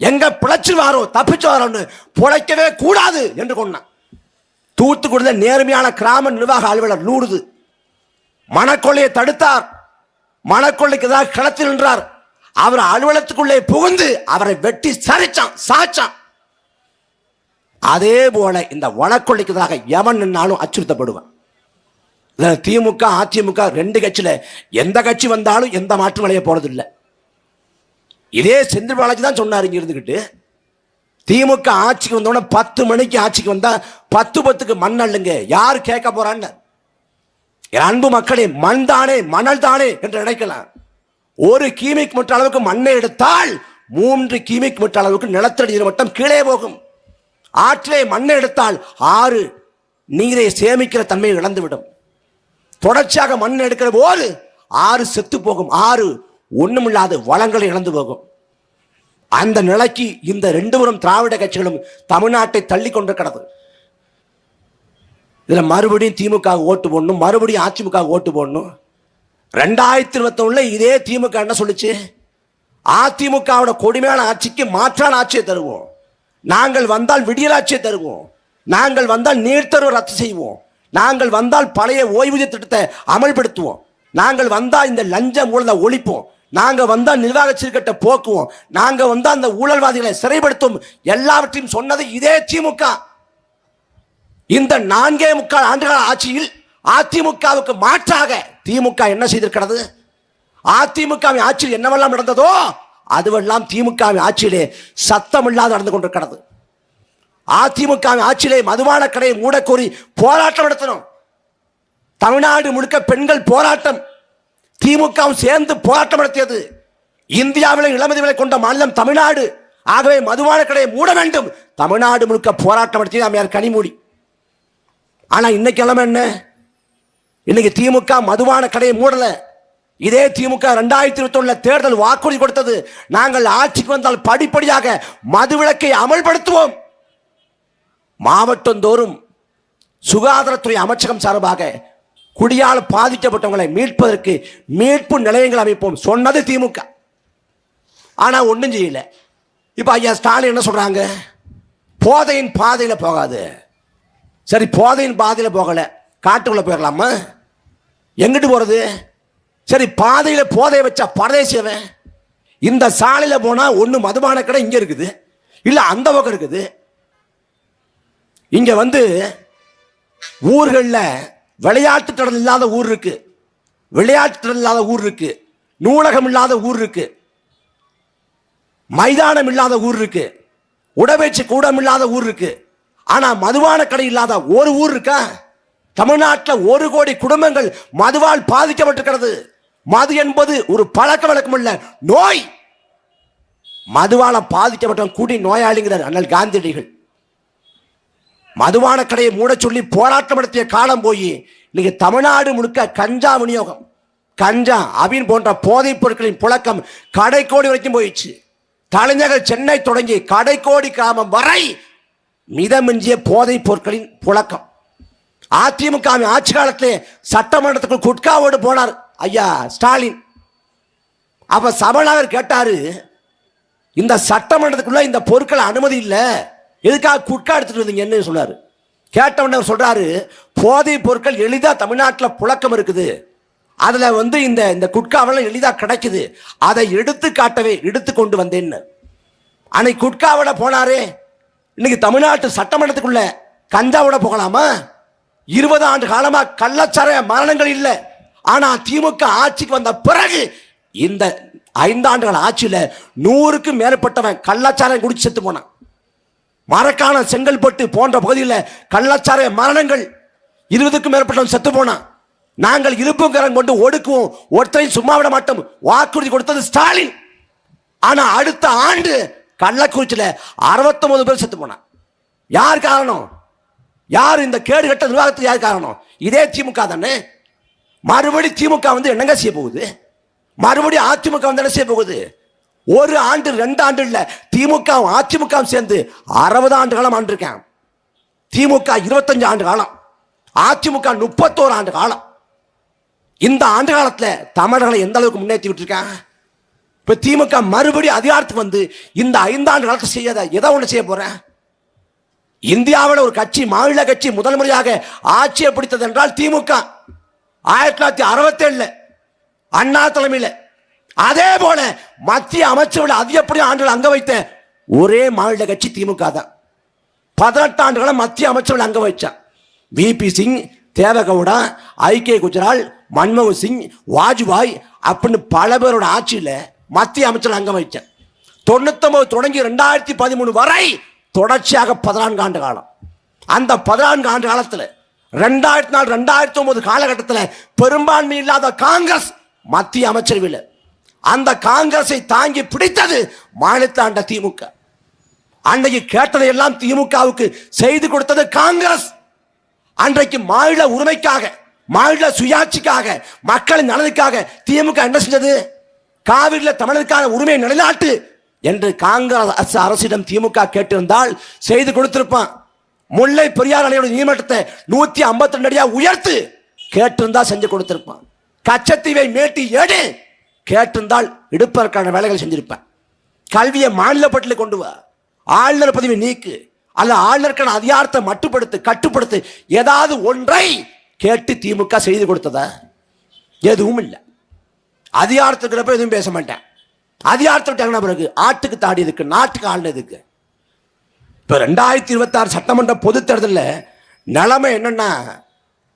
S1: எங்க பிழைச்சு வாரோ தப்பிச்சு வாரோன்னு பிழைக்கவே கூடாது என்று கொண்டான். தூத்துக்குடியில் நேர்மையான கிராம நிர்வாக அலுவலர் லூடுது மணக்கொள்ளையை தடுத்தார். மணக்கொள்ளைக்கு எதிராக களத்தில் நின்றார். அவர் அலுவலகத்துக்குள்ளே புகுந்து அவரை வெட்டி சாச்சான். அதே போல இந்த வனக்கொள்ளைக்கு எதிராக எவன் நின்னாலும் அச்சுறுத்தப்படுவான். திமுக அதிமுக ரெண்டு கட்சியில எந்த கட்சி வந்தாலும் எந்த மாற்றம் அடைய போறது இல்லை. இதே செந்தில் பாலாஜி தான் சொன்னார். இங்க இருந்துகிட்டு திமுக ஆட்சிக்கு வந்தோடனே 10 மணிக்கு ஆட்சிக்கு வந்தா 10:10க்கு மண் அள்ளுங்க, யாரு கேட்க போறான்னு. அன்பு மக்களே, மண் தானே மணல் தானே என்று நினைக்கலாம். 1 கியூபிக் மீட்டர் அளவுக்கு மண்ணை எடுத்தால் 3 கியூபிக் மீட்டர் அளவுக்கு நிலத்தடி நீர் மட்டம் கீழே போகும். ஆற்றிலே மண்ணை எடுத்தால் 6 நீரை சேமிக்கிற தன்மையை இழந்துவிடும். தொடர்ச்சியாக மண் எடுக்கிற போது 6 செத்து போகும். 6 ஒண்ணுமில்லாத வளங்களை இழந்து போகும். அந்த நிலைக்கு இந்த 2 புறம் திராவிட கட்சிகளும் தமிழ்நாட்டை தள்ளி கொண்டிருக்கிறது. இதுல மறுபடியும் திமுக ஓட்டு போடணும், மறுபடியும் அதிமுக ஓட்டு போடணும். 2021 இதே திமுக என்ன சொல்லுச்சு? அதிமுகவோட கொடுமையான ஆட்சிக்கு மாற்றான ஆட்சியை தருவோம், நாங்கள் வந்தால் விடியல் ஆட்சியை தருவோம், நாங்கள் வந்தால் நீர்த்தரவு ரத்து செய்வோம், நாங்கள் வந்தால் பழைய ஓய்வூதிய திட்டத்தை அமல்படுத்துவோம், நாங்கள் வந்தால் இந்த லஞ்ச ஊழலை ஒழிப்போம், நாங்க வந்தா நிர்வாக சீர்கட்ட போக்குவோம், நாங்க வந்தா அந்த ஊழல்வாதிகளை சிறைப்படுத்தும், எல்லாவற்றையும் சொன்னது இதே திமுக. இந்த 4.25 ஆண்டுகால ஆட்சியில் அதிமுகவுக்கு மாற்றாக திமுக என்ன செய்திருக்கிறது? அதிமுகவின் ஆட்சியில் என்னவெல்லாம் நடந்ததோ அதுவெல்லாம் திமுகவின் ஆட்சியிலே சத்தமில்லாது நடந்து கொண்டிருக்கிறது. அதிமுகவின் ஆட்சியிலே மதுபான கடையை மூடக்கோரி போராட்டம் நடத்தணும். தமிழ்நாடு முழுக்க பெண்கள் போராட்டம், திமுகவும் சேர்ந்து போராட்டம் நடத்தியது. இந்தியாவில் இளமதி விலை கொண்ட மாநிலம் தமிழ்நாடு, ஆகவே மதுபான கடையை மூட வேண்டும். தமிழ்நாடு முழுக்க போராட்டம் நடத்தியது அம்மையார் கனிமொழி. ஆனா இன்னைக்கு நிலைமை என்ன? இன்னைக்கு திமுக மதுபான கடையை மூடல. இதே திமுக 2021 தேர்தல் வாக்குறுதி கொடுத்தது, நாங்கள் ஆட்சிக்கு வந்தால் படிப்படியாக மதுவிலக்கை அமல்படுத்துவோம். மாவட்டந்தோறும் சுகாதாரத்துறை அமைச்சகம் சார்பாக குடியால் பாதிக்கப்பட்டவங்களை மீட்பதற்கு மீட்பு நிலையங்கள் அமைப்போம் சொன்னது திமுக. ஆனா ஒன்றும் செய்யல. இப்ப ஐயா ஸ்டாலின் என்ன சொல்றாங்க? போதையின் பாதையில போகாது. சரி, போதையின் பாதையில போகல, காட்டுக்குள்ள போயிடலாமா? எங்கிட்டு போறது? சரி, பாதையில போதையை வச்சா பரதேசியவன் இந்த சாலையில போனா ஒண்ணு மதுபான கடை இங்க இருக்குது, இல்ல அந்த பக்கம் இருக்குது. இங்க ஊர்களில் விளையாட்டு திடல் இல்லாத ஊர் இருக்கு, விளையாட்டு திடல் இல்லாத ஊர் இருக்கு, நூலகம் இல்லாத ஊர் இருக்கு, மைதானம் இல்லாத ஊர் இருக்கு, உடற்பயிற்சி கூடம் இல்லாத ஊர் இருக்கு. ஆனா மதுபான கடை இல்லாத ஒரு ஊர் இருக்கா? தமிழ்நாட்டில் 1 கோடி குடும்பங்கள் மதுவால் பாதிக்கப்பட்டிருக்கிறது. மது என்பது ஒரு பழக்க வழக்கம் இல்ல, நோய். மதுவால பாதிக்கப்பட்ட குடி நோயாளிங்கிறார் அண்ணல் காந்தியடிகள். மதுபான கடையை மூட சொல்லி போராட்டம் நடத்திய காலம் போய் இன்னைக்கு தமிழ்நாடு முழுக்க கஞ்சா விநியோகம், கஞ்சா அபின் போன்ற போதைப் பொருட்களின் புழக்கம் கடைக்கோடி வரைக்கும் போயிடுச்சு. தலைநகர் சென்னை தொடங்கி கடைக்கோடி கிராமம் வரை மிதமிஞ்சிய போதைப் பொருட்களின் புழக்கம். அதிமுக ஆட்சி காலத்திலே சட்டமன்றத்துக்குள் குட்காவோடு போனார் ஐயா ஸ்டாலின். அப்ப சபாநாயகர் கேட்டாரு, இந்த சட்டமன்றத்துக்குள்ள இந்த பொருட்கள் அனுமதி இல்லை, எதுக்காக குட்கா எடுத்துட்டு வந்தீங்கன்னு சொன்னாரு. கேட்டவன சொல்றாரு, போதைப் பொருட்கள் எளிதா தமிழ்நாட்டில் புழக்கம் இருக்குது, அதுல இந்த குட்காவெல்லாம் எளிதா கிடைக்குது, அதை எடுத்து காட்டவே எடுத்து கொண்டு வந்தேன்னு. அன்னைக்கு குட்காவோட போனாரே, இன்னைக்கு தமிழ்நாட்டு சட்டமன்றத்துக்குள்ள கஞ்சாவோட போகலாமா? 20 ஆண்டு காலமா கள்ளச்சாராய மரணங்கள் இல்லை. ஆனா திமுக ஆட்சிக்கு வந்த பிறகு இந்த 5 ஆண்டுகள் ஆட்சியில 100க்கும் மேற்பட்டவன் கள்ளச்சாராயம் குடிச்சு செத்து போனான். மரக்கான, செங்கல்பட்டு போன்ற பகுதியில் கள்ளச்சாராய மரணங்கள் 20க்கும் மேற்பட்டவன் செத்து போனான். நாங்கள் இருப்புக்கரம் கொண்டு ஒடுக்குவோம், ஒருத்தரையும் சும்மா விட மாட்டோம் வாக்குறுதி கொடுத்தது ஸ்டாலின். ஆனா அடுத்த ஆண்டு கள்ளக்குறிச்சியில 69 பேர் செத்து போனான். யார் காரணம்? யார் இந்த கேடு கட்ட நிர்வாகத்துக்கு யார் காரணம்? இதே திமுக தானே. மறுபடி திமுக என்னங்க செய்ய போகுது? மறுபடியும் அதிமுக என்ன செய்ய போகுது? 1 ஆண்டு 2 ஆண்டு இல்ல, திமுக அதிமுக சேர்ந்து 60 ஆண்டு காலம் ஆண்டிருக்கேன். திமுக 25 ஆண்டு காலம், அதிமுக 31 ஆண்டு காலம். இந்த ஆண்டு காலத்தில் தமிழர்களை எந்த அளவுக்கு முன்னேற்றி விட்டுருக்காங்க. இப்ப திமுக மறுபடியும் அதிகாரத்துக்கு இந்த 5 ஆண்டு காலத்தை செய்யாத ஏதோ ஒண்ணு செய்ய போறேன். இந்தியாவில் ஒரு கட்சி, மாநில கட்சி முதல் முறையாக ஆட்சியை பிடித்தது என்றால் திமுக 1967 அண்ணா தலைமையில். அதே போல மத்திய அமைச்சர்கள் அதிகப்படியான ஆண்டுகள் அங்க வைத்த ஒரே மாநில கட்சி திமுக தான். 18 ஆண்டுகளை மத்திய அமைச்சர்கள் அங்க வச்சான். விபி சிங், தேவகவுடா, ஐகே குஜரால், மன்மோகன் சிங், வாஜ்பாய் அப்படின்னு பல பேரோட ஆட்சியில மத்திய அமைச்சர்கள் அங்க வச்சான். 99 தொடங்கி 2013 வரை தொடர்ச்சியாக 14 ஆண்டு காலம். அந்த 14 ஆண்டு காலத்தில் 2004 2009 காலகட்டத்தில் பெரும்பான்மை இல்லாத காங்கிரஸ் மத்திய அமைச்சரவையில், அந்த காங்கிரஸை தாங்கி பிடித்தது மாநிலத்தை ஆண்ட திமுக. அன்றைக்கு கேட்டதையெல்லாம் திமுகவுக்கு செய்து கொடுத்தது காங்கிரஸ். அன்றைக்கு மாநில உரிமைக்காக, மாநில சுயாட்சிக்காக, மக்களின் நலனுக்காக திமுக என்ன செஞ்சது? காவிரியில் தமிழருக்கான உரிமையை நிலைநாட்டு என்று காங்கிரஸ் அரசிடம் திமுக கேட்டிருந்தால் செய்து கொடுத்திருப்பான். முல்லை பெரியார் அணையோட நீர்மட்டத்தை 152 அடியா உயர்த்து கேட்டிருந்தா செஞ்சு கொடுத்திருப்பான். கச்சத்தீவை மேட்டி ஏடு கேட்டிருந்தால் இடுப்பதற்கான வேலைகள் செஞ்சிருப்பேன். கல்வியை மாநில பட்டியலில் கொண்டு வா, ஆளுநர் பதவி நீக்கு, அல்ல ஆளுநருக்கான அதிகாரத்தை மட்டுப்படுத்து, கட்டுப்படுத்து, ஏதாவது ஒன்றை கேட்டு திமுக செய்து கொடுத்ததா? எதுவும் இல்லை. அதிகாரத்துக்கு இருக்கிறப்ப எதுவும் பேச மாட்டேன். அதிகாரத்தை விட்டாங்கன்னா பிறகு ஆட்டுக்கு தாடி இருக்கு, நாட்டுக்கு ஆள் இருக்கு. இப்ப 2026 சட்டமன்ற பொது தேர்தலில் நிலைமை என்னன்னா,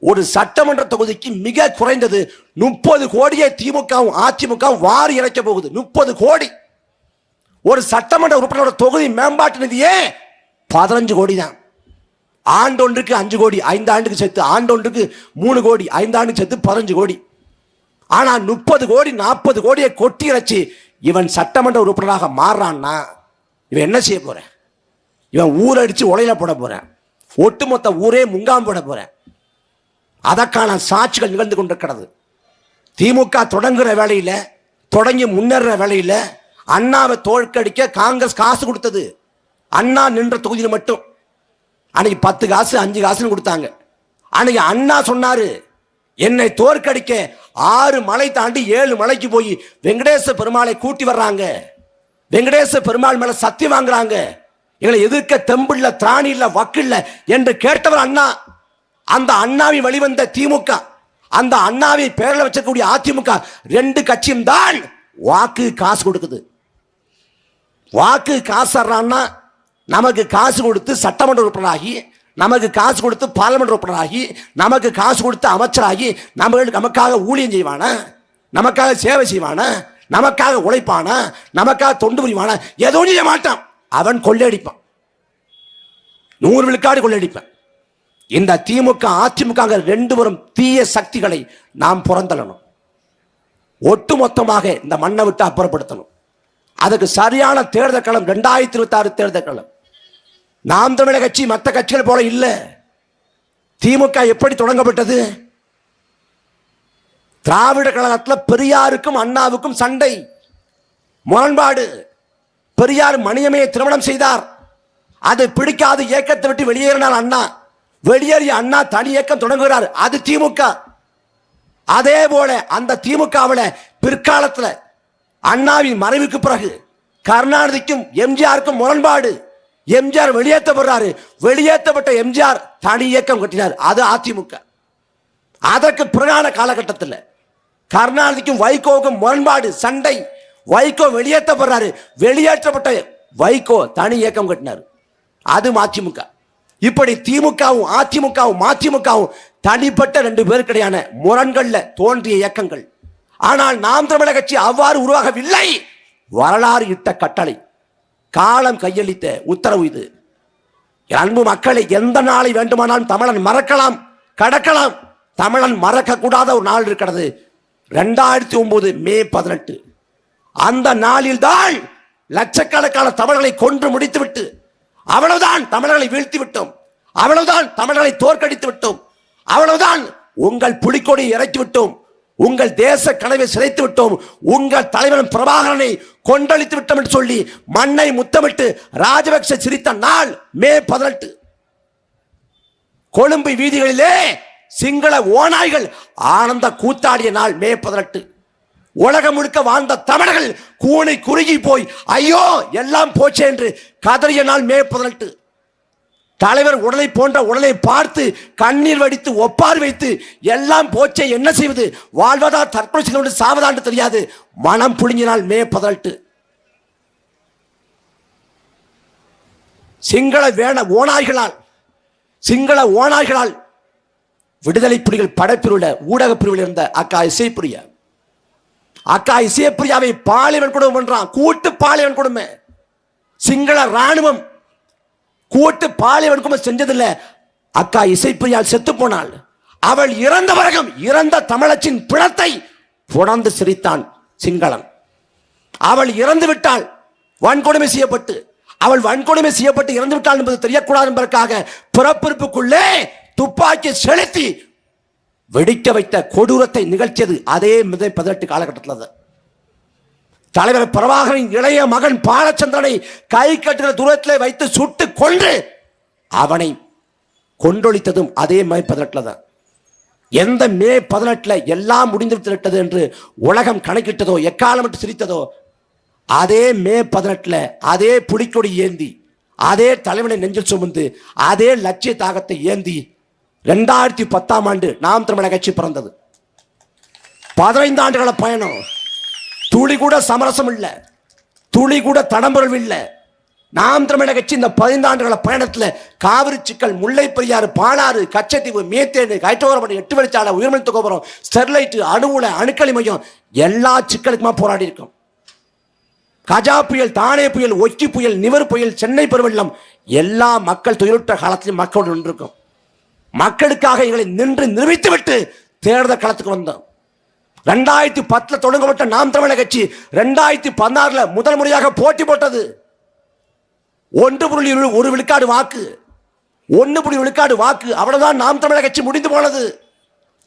S1: ஒரு சட்டமன்ற தொகுதிக்கு மிக குறைந்தது 30 கோடியை திமுகவும் அதிமுகவும் வாரி இறைக்க போகுது. 30 கோடி. ஒரு சட்டமன்ற உறுப்பினரோட தொகுதி மேம்பாட்டு நிதியே 15 கோடி தான். ஆண்டொன்றுக்கு 5 கோடி, 5 ஆண்டுக்கு சேர்த்து. ஆண்டொன்றுக்கு 3 கோடி, 5 ஆண்டுக்கு சேர்த்து 15 கோடி. ஆனா 30 கோடி 40 கோடியை கொட்டி இறைச்சி இவன் சட்டமன்ற உறுப்பினராக மாறுறான்னா இவன் என்ன செய்ய போற? இவன் ஊரடிச்சு உலையில போட போறேன், ஒட்டுமொத்த ஊரே முங்காம் போட போறேன். அதற்கான சாட்சிகள் நிகழ்ந்து கொண்டிருக்கிறது. திமுக தொடங்குற வேலையில, தொடங்கி முன்னேற வேலையில அண்ணாவை தோற்கடிக்க காங்கிரஸ் காசு கொடுத்தது. அண்ணா நின்ற தொகுதியில் மட்டும் அன்னைக்கு 10 காசு 5 காசுன்னு கொடுத்தாங்க. அன்னைக்கு அண்ணா சொன்னாரு, என்னை தோற்கடிக்க 6 மலை தாண்டி 7 மலைக்கு போய் வெங்கடேச பெருமாளை கூட்டி வர்றாங்க, வெங்கடேச பெருமாள் மேல சத்தியம் வாங்குறாங்க, எங்களை எதிர்க்க தெம்பில்ல, திராணி இல்ல, வக்கில்ல என்று கேட்டவர் அண்ணா. அந்த அண்ணாவை வெளிவந்த திமுக, அந்த அண்ணாவை பேரில் வச்சக்கூடிய அதிமுக 2 கட்சியும் தான் வாக்கு காசு கொடுக்குது. வாக்கு காசு நமக்கு காசு கொடுத்து சட்டமன்ற உறுப்பினராகி, நமக்கு காசு கொடுத்து பார்லிமெண்ட் உறுப்பினராகி, நமக்கு காசு கொடுத்து அமைச்சராகி நமக்காக ஊழியம் செய்வானா, நமக்காக சேவை செய்வானா, நமக்காக உழைப்பானா, நமக்காக தொண்டு புரிவானா? எதுவும் செய்ய மாட்டான். அவன் கொள்ளையடிப்பான், 100 விழுக்காடு கொள்ளையடிப்பான். இந்த திமுக அதிமுக 2 பேரும் தீய சக்திகளை நாம் புறந்தள்ளணும். ஒட்டுமொத்தமாக இந்த மண்ணை விட்டு அப்புறப்படுத்தணும். அதுக்கு சரியான தேர்தல் களம் 2026 தேர்தல் களம். நாம் தமிழர் கட்சி மற்ற கட்சிகள் போல இல்லை. திமுக எப்படி தொடங்கப்பட்டது? திராவிட கழகத்தில் பெரியாருக்கும் அண்ணாவுக்கும் சண்டை, முரண்பாடு. பெரியார் மணியம்மையை திருமணம் செய்தார். அது பிடிக்காது, இயக்கத்தை விட்டு வெளியேறினார் அண்ணா. வெளியேறிய அண்ணா தனி இயக்கம் தொடங்குகிறார், அது திமுக. அதே போல அந்த திமுகவில் பிற்காலத்தில் அண்ணாவின் மறைவுக்கு பிறகு கருணாநிதிக்கும் எம்ஜிஆருக்கும் முரண்பாடு. எம்ஜிஆர் வெளியேற்றப்படுறாரு, வெளியேற்றப்பட்ட எம்ஜிஆர் தனி இயக்கம் கட்டினார், அது அதிமுக. அதற்கு பிறகான காலகட்டத்தில் கருணாநிதிக்கும் வைகோவுக்கும் முரண்பாடு, சண்டை. வைகோ வெளியேற்றப்படுறாரு, வெளியேற்றப்பட்ட வைகோ தனி இயக்கம் கட்டினார், அது அதிமுக. இப்படி திமுகவும் அதிமுகவும் தனிப்பட்ட 2 பேருக்கிடையான முரண்கள்ல தோன்றிய இயக்கங்கள். ஆனால் நாம் தமிழர் கட்சி அவ்வாறு உருவாகவில்லை. வரலாறு இட்ட கட்டளை, காலம் கையளித்த உத்தரவு இது. அன்பு மக்களை, எந்த நாளை வேண்டுமானாலும் தமிழன் மறக்கலாம், கடக்கலாம். தமிழன் மறக்க கூடாத ஒரு நாள் இருக்கிறது, 2009 மே 18. அந்த நாளில் தான் லட்சக்கணக்கான தமிழர்களை கொன்று முடித்துவிட்டு, அவ்வளவுதான் தமிழர்களை வீழ்த்தி விட்டோம், அவ்வளவுதான் தமிழர்களை தோற்கடித்து விட்டோம், அவ்வளவுதான் உங்கள் புலிக்கொடியை இறக்கி விட்டோம், உங்கள் தேச கனவை சிதைத்து விட்டோம், உங்கள் தலைவன் பிரபாகரனை கொண்டளித்து விட்டோம் என்று சொல்லி மண்ணை முத்தமிட்டு ராஜபக்ச சிரித்த நாள் மே 18. கொழும்பு வீதிகளிலே சிங்கள ஓநாய்கள் ஆனந்த கூத்தாடிய நாள் மே 18. உலகம் முழுக்க வாழ்ந்த தமிழர்கள் கூணி குறுகி போய் ஐயோ எல்லாம் போச்சே என்று கதறிய நாள் மே 18. தலைவர் உடலை போன்ற உடலை பார்த்து கண்ணீர் வடித்து ஒப்பார் வைத்து எல்லாம் போச்சே என்ன செய்வது, வாழ்வதா தற்கொலை செய்து கொண்டு சாவதாண்டு தெரியாது மனம் புழுங்கினால் மே 18. சிங்கள ஓநாய்களால் விடுதலை புலிகள் படைப்பிரிவுல ஊடக பிரிவில் இருந்த அக்கா இசைப்பிரியாவை பாலியல் கொடுமை பண்றான், கூட்டு பாலியல் கொடுமை. சிங்கள ராணுவம் கூட்டு பாலியல் கொடுமை செஞ்சதில்ல. அக்கா இசைப்பிரியால் செத்து போனாள். அவள் இறந்த பிறகும் இறந்த தமிழச்சின் பிணத்தை புணர்ந்து சிரித்தான் சிங்களன். அவள் இறந்து விட்டாள், வன்கொடுமை செய்யப்பட்டு, அவள் வன்கொடுமை செய்யப்பட்டு இறந்து விட்டாள் என்பது தெரியக்கூடாது என்பதற்காக பிறப்பிற்குள்ளே துப்பாக்கி செலுத்தி வெடிக்க வைத்த கொடூரத்தை நிகழ்த்தியது அதே மே 18 காலகட்டத்தில். தலைவர் பிரபாகரின் இளைய மகன் பாலச்சந்திரனை கை கட்டுகிற தூரத்தில் வைத்து சுட்டு கொன்று அவனை கொன்றொழித்ததும் அதே மே 18 தான். எந்த மே 18 எல்லாம் முடிந்து விட்டது என்று உலகம் கணக்கிட்டதோ, எக்காலம் சிரித்ததோ, அதே மே 18 அதே புலிக்கொடி ஏந்தி, அதே தலைவனை நெஞ்சில் சுமந்து, அதே லட்சிய தாகத்தை ஏந்தி 2010 நாம் தமிழர் கட்சி பிறந்தது. 15 ஆண்டுகள பயணம், துளி கூட சமரசம் இல்லை, துளி கூட தடம்புறவு இல்லை. நாம் தமிழர் கட்சி இந்த 15 ஆண்டுகள பயணத்தில் காவிரி சிக்கல், முல்லை பெரியாறு, பாலாறு, கச்சத்தீவு, மீத்தேனு, ஹைட்ரோகார்பன், 8 வழிச்சாலை, உயர்மின் தொகுப்புறம், ஸ்டெர்லைட், அணுகுல, அணுக்களி மையம் எல்லா சிக்கலுக்குமா போராடி இருக்கோம். கஜா புயல், தானே புயல், ஒக்கி புயல், நிவர் புயல், சென்னை பெருவெள்ளம் எல்லா மக்கள் துயருற்ற காலத்திலும் மக்களோடு நின்றிருக்கும். மக்களுக்காக எங்களை நின்று நிரூபித்து விட்டு தேர்தல் களத்துக்கு வந்தோம். 2010 தொடங்கப்பட்ட நாம் தமிழர் கட்சி 2016 முதல் முறையாக போட்டி போட்டது. 1.1 விழுக்காடு வாக்கு, 1 விழுக்காடு வாக்கு, அவ்வளவுதான் நாம் தமிழர் கட்சி முடிந்து போனது.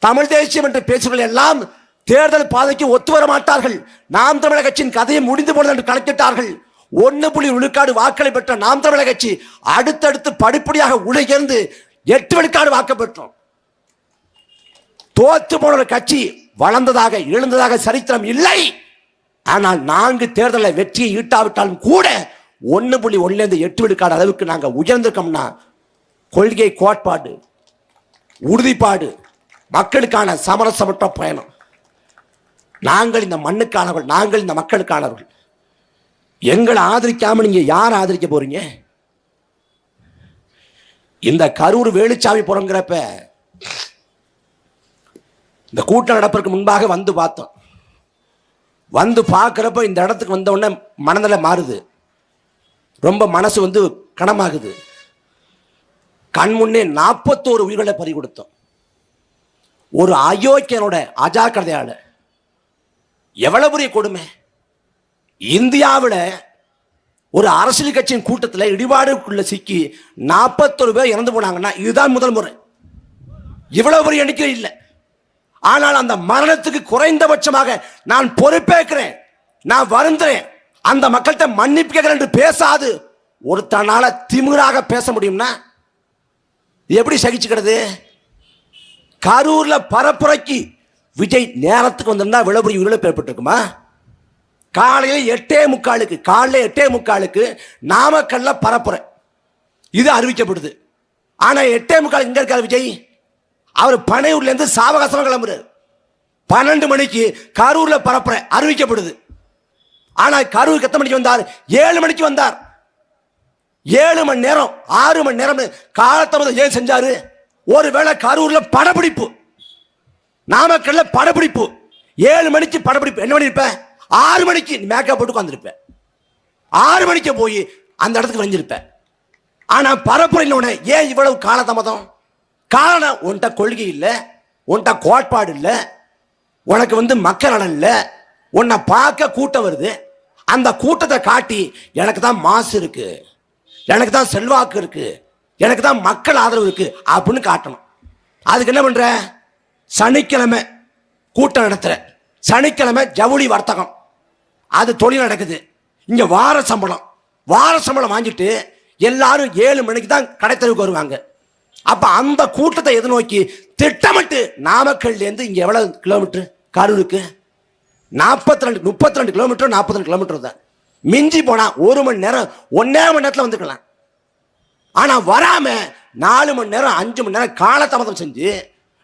S1: தமிழ் தேசியம் என்று பேசுவர்கள் எல்லாம் தேர்தல் பாதைக்கு ஒத்து வர மாட்டார்கள். நாம் தமிழர் கட்சியின் கதையை முடிந்து போனது என்று கணக்கிட்டார்கள். 1 விழுக்காடு வாக்களை பெற்ற நாம் தமிழர் கட்சி அடுத்தடுத்து படிப்படியாக உலகிருந்து 8 விழுக்காடு வாக்கு பெற்றோம். தோற்று போன ஒரு கட்சி வளர்ந்ததாக எழுந்ததாக சரித்திரம் இல்லை. ஆனால் 4 தேர்தலில் வெற்றியை ஈட்டாவிட்டாலும் கூட 1.1 8 விழுக்காடு அளவுக்கு நாங்கள் உயர்ந்திருக்கோம்னா கொள்கை, கோட்பாடு, உறுதிப்பாடு, மக்களுக்கான சமரசமற்ற பயணம். நாங்கள் இந்த மண்ணுக்கானவர்கள், நாங்கள் இந்த மக்களுக்கானவர்கள். எங்களை ஆதரிக்காம நீங்க யார் ஆதரிக்க போறீங்க? இந்த கரூர் வேலுச்சாமி புறங்கிறப்ப இந்த கூட்டம் நடப்பதற்கு முன்பாக வந்து பார்த்தோம். வந்து பார்க்குறப்ப இந்த இடத்துக்கு வந்த உடனே மனநிலை மாறுது, ரொம்ப மனசு வந்து கனமாகுது. கண் முன்னே 41 உயிர்களை பறி கொடுத்தோம். ஒரு அயோக்கியனோட அஜாக்கிரதையால எவ்வளவு பெரிய கொடுமை! இந்தியாவில் ஒரு அரசியல் கட்சியின் கூட்டத்தில் இடிபாடுக்குள்ள சிக்கி 41 பேர் இறந்து போனாங்கன்னா இதுதான் முதல் முறை. இவ்வளவு பெரிய எண்ணிக்கை இல்லை. ஆனால் அந்த மரணத்துக்கு குறைந்தபட்சமாக நான் பொறுப்பேற்கிறேன், நான் வருந்துறேன், அந்த மக்கள்கிட்ட மன்னிப்பு கேட்கிறேன் என்று பேசாது ஒருத்தனால திமிராக பேச முடியும்னா எப்படி சகிச்சுக்கிறது? கரூர்ல பரப்புரைக்கு விஜய் நேரத்துக்கு வந்திருந்தா விளம்பரி உயிரிழப்பு ஏற்பட்டிருக்குமா? காலையில் 8:45 நாமக்கல்ல பரப்புரை இது அறிவிக்கப்படுது. ஆனா 8:45 இங்க இருக்காரு விஜய். அவர் பனையூர்ல இருந்து சாவகாசமா கிளம்புறாரு. 12 மணிக்கு கரூர்ல பரப்புரை அறிவிக்கப்படுது. ஆனா கரூருக்கு எத்தனை மணிக்கு வந்தார்? 7 மணிக்கு வந்தார். 7 மணி நேரம் 6 மணி நேரம் காலத்தாமதம் ஏன் செஞ்சாரு? ஒருவேளை கரூர்ல படப்பிடிப்பு, நாமக்கல்ல படப்பிடிப்பு, 7 மணிக்கு படப்பிடிப்பு. என்ன பண்ணிருப்ப? 6 மணிக்கு மேக்கப் போட்டு உட்காந்துருப்ப. 6 மணிக்கு போய் அந்த இடத்துக்கு வரைஞ்சிருப்ப. ஆனா பரப்புரை இல்ல. ஏன் இவ்வளவு காலதாமதம்? காரணம், உன்கிட்ட கொள்கை இல்லை, உன்கிட்ட கோட்பாடு இல்லை, உனக்கு வந்து மக்கள் நலன் இல்லை. உன்னை பார்க்க கூட்டம் வருது, அந்த கூட்டத்தை காட்டி எனக்கு தான் மாசு இருக்கு, எனக்கு தான் செல்வாக்கு இருக்கு, எனக்கு தான் மக்கள் ஆதரவு இருக்கு அப்படின்னு காட்டணும். அதுக்கு என்ன பண்ற? சனிக்கிழமை கூட்டம் நடத்துற, சனிக்கிழமை ஜவுளி வர்த்தகம், அது தொழில் நடக்குது. இங்க வார சம்பளம் வாங்கிட்டு எல்லாரும் 7 மணிக்கு தான் கடைத்தெருவுக்கு வருவாங்க. அப்ப அந்த கூட்டத்தை எதிர்நோக்கி திட்டமிட்டு நாமக்கல்ல இருந்து இங்க எவ்வளவு கிலோமீட்டர்? கரூருக்கு 32 கிலோமீட்டர், 42 கிலோமீட்டர் தான். மிஞ்சி போனா 1 மணி நேரம், 1.5 மணி நேரத்தில் வந்துக்கலாம். ஆனா வராம 4 மணி நேரம், 5 மணி நேரம் காலதாமதம் செஞ்சு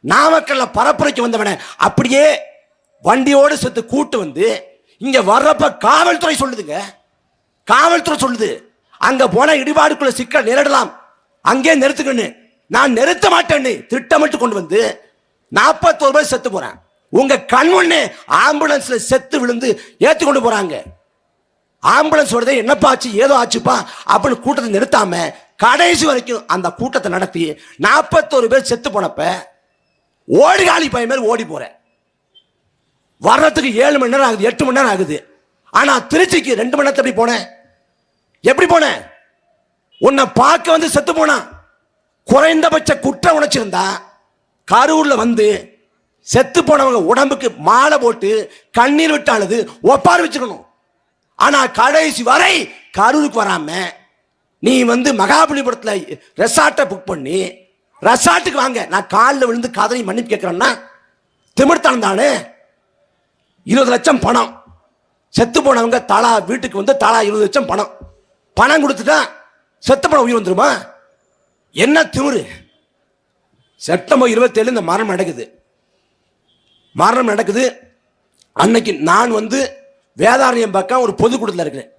S1: நாமக்கல்ல பரப்புரைக்கு வந்தவன அப்படியே வண்டியோடு சேர்த்து கூட்டு வந்து இங்க வர்றப்ப காவல்துறை சொல்லுதுங்க, காவல்துறை சொல்லுது அங்க போன இடிபாடுக்குள்ள சிக்கல் நேரிடலாம், அங்கே நிறுத்துக்கணும். நான் நிறுத்த மாட்டேன்னு திட்டமிட்டு கொண்டு வந்து 41 பேர் செத்து போறேன். உங்க கண்முன்னே ஆம்புலன்ஸ்ல செத்து விழுந்து ஏத்தி கொண்டு போறாங்க. ஆம்புலன்ஸ் வருது, என்னப்பா ஆச்சு, ஏதோ ஆச்சுப்பா அப்படின்னு கூட்டத்தை நிறுத்தாம கடைசி வரைக்கும் அந்த கூட்டத்தை நடத்தி 41 பேர் செத்து போனப்ப ஓடிகாலி பையன் மேல் ஓடி போறேன். வர்றதுக்கு 7 மணி நேரம் ஆகுது, 8 மணி நேரம் ஆகுது. ஆனா திருச்சிக்கு 2 மணி நேரத்தை எப்படி போனேன்? எப்படி போனேன்? உன்னை பார்க்க வந்து செத்து போனா. குறைந்தபட்ச குற்ற உணர்ச்சி இருந்தா கரூர்ல வந்து செத்து போனவங்க உடம்புக்கு மாலை போட்டு கண்ணீர் விட்டு அழுது ஒப்பாரி வச்சுக்கணும். ஆனா கடைசி வரை கரூருக்கு வராம நீ வந்து மகாபலிபுரத்துல ரெசார்ட்டை புக் பண்ணி ரெசார்ட்டுக்கு வாங்க, நான் காலில் விழுந்து கதறி மன்னிப்பு கேட்கிறேன்னா திமிர்த்தான் தானே. 20 லட்சம் பணம், செத்து போனவங்க தலா வீட்டுக்கு வந்து தலா 20 லட்சம் பணம் கொடுத்துட்டா செத்து போன உயிர் வந்துருமா? என்ன திமிரு! செப்டம்பர் 27 இந்த மரணம் நடக்குது. அன்னைக்கு நான் வந்து வேதாரண்யம் பக்கம் ஒரு பொதுக்கூட்டத்தில் இருக்கிறேன்.